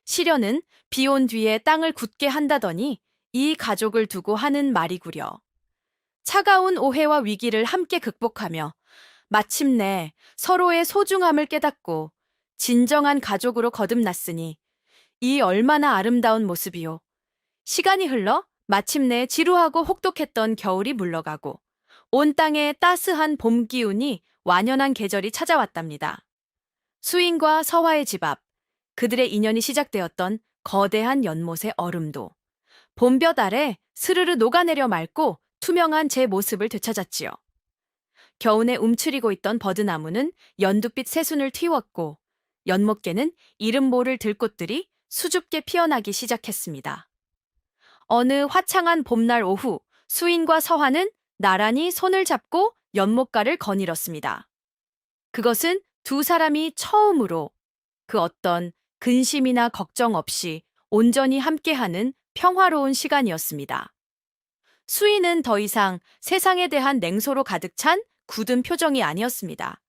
시련은 비 온 뒤에 땅을 굳게 한다더니 이 가족을 두고 하는 말이구려. 차가운 오해와 위기를 함께 극복하며 마침내 서로의 소중함을 깨닫고 진정한 가족으로 거듭났으니 이 얼마나 아름다운 모습이요. 시간이 흘러 마침내 지루하고 혹독했던 겨울이 물러가고 온 땅에 따스한 봄 기운이 완연한 계절이 찾아왔답니다. 수인과 서화의 집 앞, 그들의 인연이 시작되었던 거대한 연못의 얼음도 봄볕 아래 스르르 녹아내려 맑고 투명한 제 모습을 되찾았지요. 겨우내 움츠리고 있던 버드나무는 연두빛 새순을 틔웠고 연못개는 이름 모를 들꽃들이 수줍게 피어나기 시작했습니다. 어느 화창한 봄날 오후 수인과 서화는 나란히 손을 잡고 연못가를 거닐었습니다. 그것은 두 사람이 처음으로 그 어떤 근심이나 걱정 없이 온전히 함께하는 평화로운 시간이었습니다. 수인은 더 이상 세상에 대한 냉소로 가득 찬 굳은 표정이 아니었습니다.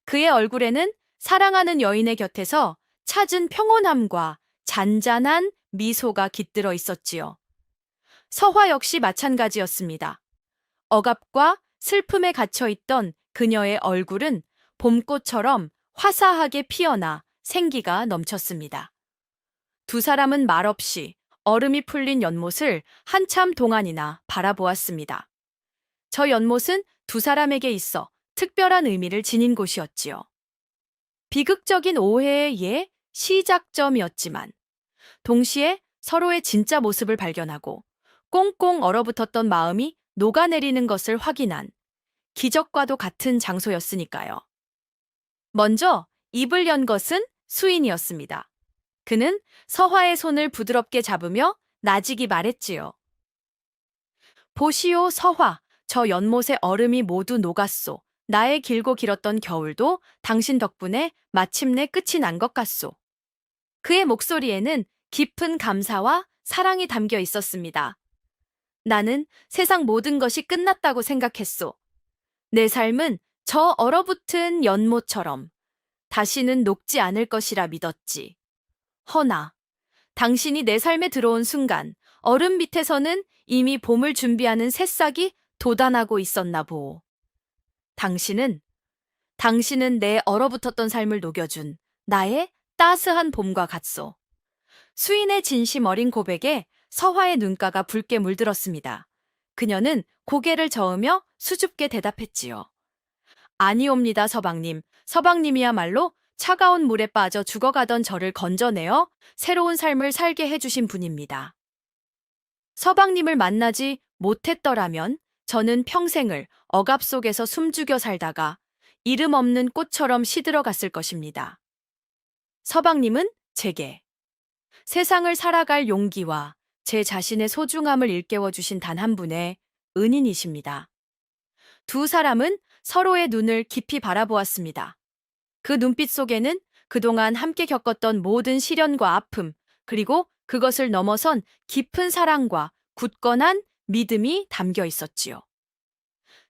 그의 얼굴에는 사랑하는 여인의 곁에서 찾은 평온함과 잔잔한 미소가 깃들어 있었지요. 서화 역시 마찬가지였습니다. 억압과 슬픔에 갇혀 있던 그녀의 얼굴은 봄꽃처럼 화사하게 피어나 생기가 넘쳤습니다. 두 사람은 말없이 얼음이 풀린 연못을 한참 동안이나 바라보았습니다. 저 연못은 두 사람에게 있어 특별한 의미를 지닌 곳이었지요. 비극적인 오해의 시작점이었지만 동시에 서로의 진짜 모습을 발견하고 꽁꽁 얼어붙었던 마음이 녹아내리는 것을 확인한 기적과도 같은 장소였으니까요. 먼저 입을 연 것은 수인이었습니다. 그는 서화의 손을 부드럽게 잡으며 나직이 말했지요. 보시오 서화, 저 연못의 얼음이 모두 녹았소. 나의 길고 길었던 겨울도 당신 덕분에 마침내 끝이 난 것 같소. 그의 목소리에는 깊은 감사와 사랑이 담겨 있었습니다. 나는 세상 모든 것이 끝났다고 생각했소. 내 삶은 저 얼어붙은 연못처럼 다시는 녹지 않을 것이라 믿었지. 허나, 당신이 내 삶에 들어온 순간 얼음 밑에서는 이미 봄을 준비하는 새싹이 돋아나고 있었나 보오. 당신은 내 얼어붙었던 삶을 녹여준 나의 따스한 봄과 같소. 수인의 진심 어린 고백에 서화의 눈가가 붉게 물들었습니다. 그녀는 고개를 저으며 수줍게 대답했지요. 아니옵니다, 서방님. 서방님이야말로 차가운 물에 빠져 죽어가던 저를 건져내어 새로운 삶을 살게 해주신 분입니다. 서방님을 만나지 못했더라면 저는 평생을 억압 속에서 숨죽여 살다가 이름 없는 꽃처럼 시들어갔을 것입니다. 서방님은 제게 세상을 살아갈 용기와 제 자신의 소중함을 일깨워 주신 단 한 분의 은인이십니다. 두 사람은 서로의 눈을 깊이 바라보았습니다. 그 눈빛 속에는 그동안 함께 겪었던 모든 시련과 아픔, 그리고 그것을 넘어선 깊은 사랑과 굳건한 믿음이 담겨 있었지요.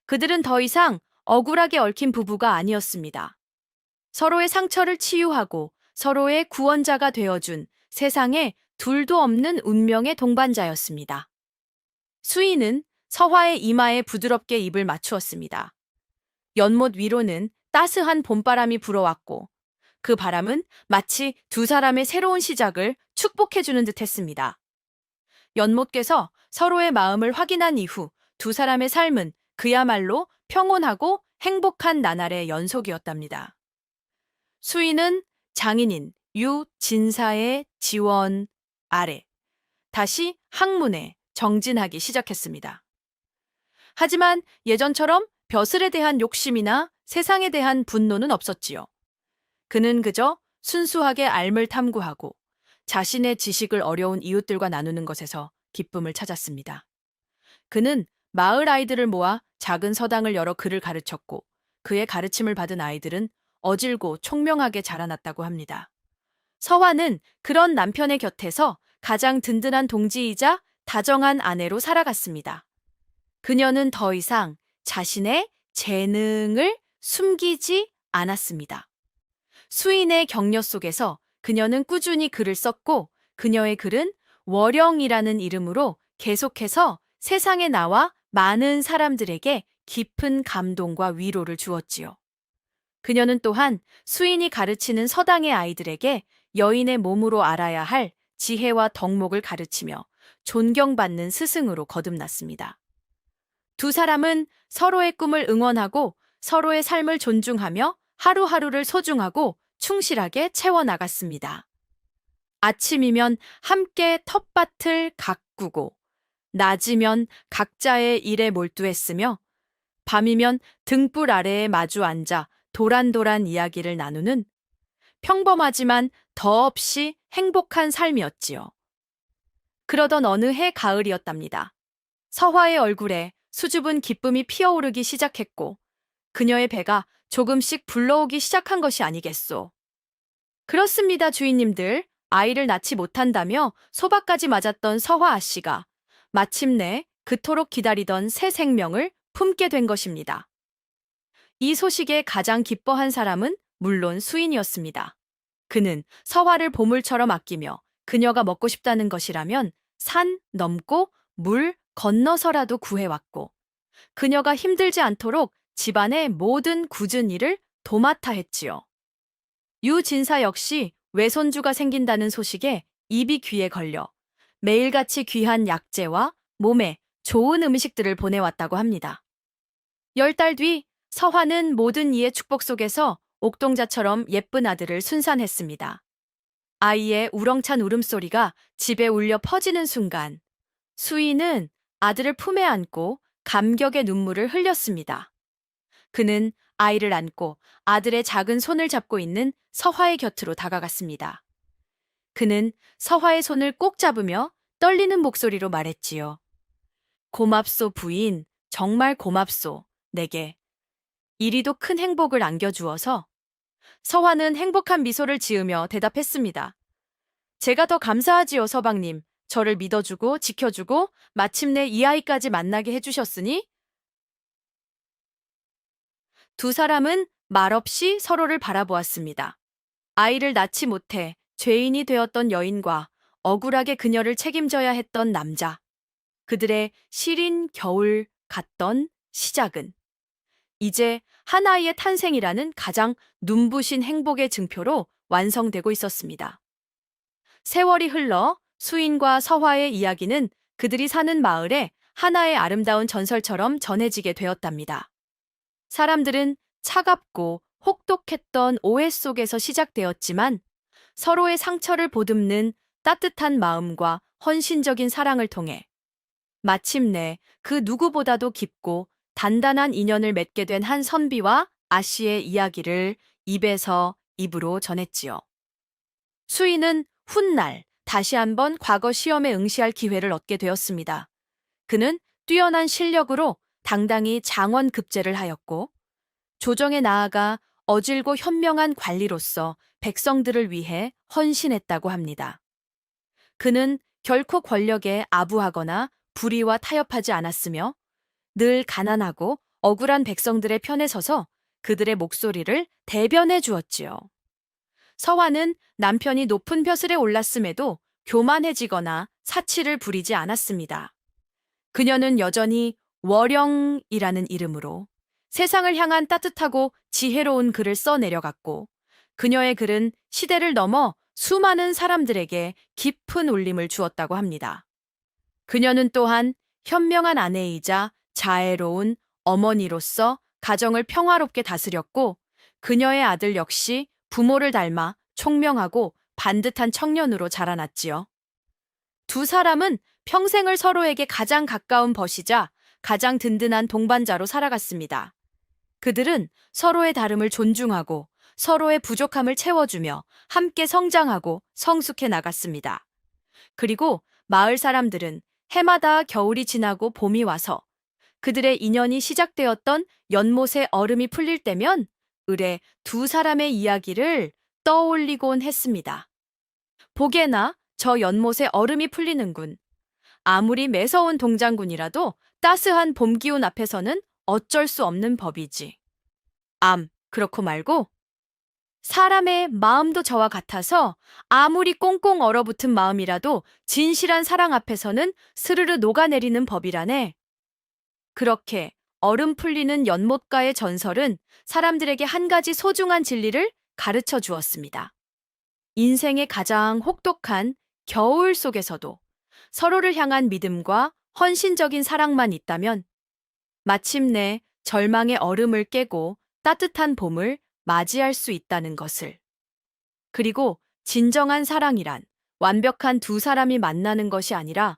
그들은 더 이상 억울하게 얽힌 부부가 아니었습니다. 서로의 상처를 치유하고 서로의 구원자가 되어준 세상에 둘도 없는 운명의 동반자였습니다. 수인은 서화의 이마에 부드럽게 입을 맞추었습니다. 연못 위로는 따스한 봄바람이 불어왔고 그 바람은 마치 두 사람의 새로운 시작을 축복해주는 듯 했습니다. 연못께서 서로의 마음을 확인한 이후 두 사람의 삶은 그야말로 평온하고 행복한 나날의 연속이었답니다. 수인은 장인인 유진사의 지원 아래 다시 학문에 정진하기 시작했습니다. 하지만 예전처럼 벼슬에 대한 욕심이나 세상에 대한 분노는 없었지요. 그는 그저 순수하게 알을 탐구하고 자신의 지식을 어려운 이웃들과 나누는 것에서 기쁨을 찾았습니다. 그는 마을 아이들을 모아 작은 서당을 열어 글을 가르쳤고 그의 가르침을 받은 아이들은 어질고 총명하게 자라났다고 합니다. 서화는 그런 남편의 곁에서 가장 든든한 동지이자 다정한 아내로 살아갔습니다. 그녀는 더 이상 자신의 재능을 숨기지 않았습니다. 수인의 격려 속에서 그녀는 꾸준히 글을 썼고 그녀의 글은 월영이라는 이름으로 계속해서 세상에 나와 많은 사람들에게 깊은 감동과 위로를 주었지요. 그녀는 또한 수인이 가르치는 서당의 아이들에게 여인의 몸으로 알아야 할 지혜와 덕목을 가르치며 존경받는 스승으로 거듭났습니다. 두 사람은 서로의 꿈을 응원하고 서로의 삶을 존중하며 하루하루를 소중하고 충실하게 채워나갔습니다. 아침이면 함께 텃밭을 가꾸고 낮이면 각자의 일에 몰두했으며 밤이면 등불 아래에 마주 앉아 도란도란 이야기를 나누는 평범하지만 더없이 행복한 삶이었지요. 그러던 어느 해 가을이었답니다. 서화의 얼굴에 수줍은 기쁨이 피어오르기 시작했고 그녀의 배가 조금씩 불러오기 시작한 것이 아니겠소. 그렇습니다, 주인님들. 아이를 낳지 못한다며 소박까지 맞았던 서화 아씨가 마침내 그토록 기다리던 새 생명을 품게 된 것입니다. 이 소식에 가장 기뻐한 사람은 물론 수인이었습니다. 그는 서화를 보물처럼 아끼며 그녀가 먹고 싶다는 것이라면 산 넘고 물 건너서라도 구해왔고 그녀가 힘들지 않도록 집안의 모든 굳은 일을 도맡아 했지요. 유진사 역시 외손주가 생긴다는 소식에 입이 귀에 걸려 매일같이 귀한 약재와 몸에 좋은 음식들을 보내왔다고 합니다. 10달 뒤 서화는 모든 이의 축복 속에서 옥동자처럼 예쁜 아들을 순산했습니다. 아이의 우렁찬 울음소리가 집에 울려 퍼지는 순간 수인은 아들을 품에 안고 감격의 눈물을 흘렸습니다. 그는 아이를 안고 아들의 작은 손을 잡고 있는 서화의 곁으로 다가갔습니다. 그는 서화의 손을 꼭 잡으며 떨리는 목소리로 말했지요. 고맙소 부인, 정말 고맙소, 내게. 이리도 큰 행복을 안겨주어서. 서화는 행복한 미소를 지으며 대답했습니다. 제가 더 감사하지요, 서방님. 저를 믿어주고 지켜주고 마침내 이 아이까지 만나게 해주셨으니. 두 사람은 말없이 서로를 바라보았습니다. 아이를 낳지 못해 죄인이 되었던 여인과 억울하게 그녀를 책임져야 했던 남자. 그들의 시린 겨울 같던 시작은 이제 한 아이의 탄생이라는 가장 눈부신 행복의 증표로 완성되고 있었습니다. 세월이 흘러 수인과 서화의 이야기는 그들이 사는 마을에 하나의 아름다운 전설처럼 전해지게 되었답니다. 사람들은 차갑고 혹독했던 오해 속에서 시작되었지만 서로의 상처를 보듬는 따뜻한 마음과 헌신적인 사랑을 통해 마침내 그 누구보다도 깊고 단단한 인연을 맺게 된 한 선비와 아씨의 이야기를 입에서 입으로 전했지요. 수인은 훗날 다시 한번 과거 시험에 응시할 기회를 얻게 되었습니다. 그는 뛰어난 실력으로 당당히 장원급제를 하였고 조정에 나아가 어질고 현명한 관리로서 백성들을 위해 헌신했다고 합니다. 그는 결코 권력에 아부하거나 불의와 타협하지 않았으며 늘 가난하고 억울한 백성들의 편에 서서 그들의 목소리를 대변해 주었지요. 서화는 남편이 높은 벼슬에 올랐음에도 교만해지거나 사치를 부리지 않았습니다. 그녀는 여전히 월영이라는 이름으로 세상을 향한 따뜻하고 지혜로운 글을 써내려갔고 그녀의 글은 시대를 넘어 수많은 사람들에게 깊은 울림을 주었다고 합니다. 그녀는 또한 현명한 아내이자 자애로운 어머니로서 가정을 평화롭게 다스렸고 그녀의 아들 역시 부모를 닮아 총명하고 반듯한 청년으로 자라났지요. 두 사람은 평생을 서로에게 가장 가까운 벗이자 가장 든든한 동반자로 살아갔습니다. 그들은 서로의 다름을 존중하고 서로의 부족함을 채워주며 함께 성장하고 성숙해 나갔습니다. 그리고 마을 사람들은 해마다 겨울이 지나고 봄이 와서 그들의 인연이 시작되었던 연못의 얼음이 풀릴 때면 을에 두 사람의 이야기를 떠올리곤 했습니다. 보게나 저 연못의 얼음이 풀리는군. 아무리 매서운 동장군이라도 따스한 봄 기운 앞에서는 어쩔 수 없는 법이지. 그렇고 말고 사람의 마음도 저와 같아서 아무리 꽁꽁 얼어붙은 마음이라도 진실한 사랑 앞에서는 스르르 녹아내리는 법이라네. 그렇게 얼음 풀리는 연못가의 전설은 사람들에게 한 가지 소중한 진리를 가르쳐 주었습니다. 인생의 가장 혹독한 겨울 속에서도 서로를 향한 믿음과 헌신적인 사랑만 있다면 마침내 절망의 얼음을 깨고 따뜻한 봄을 맞이할 수 있다는 것을. 그리고 진정한 사랑이란 완벽한 두 사람이 만나는 것이 아니라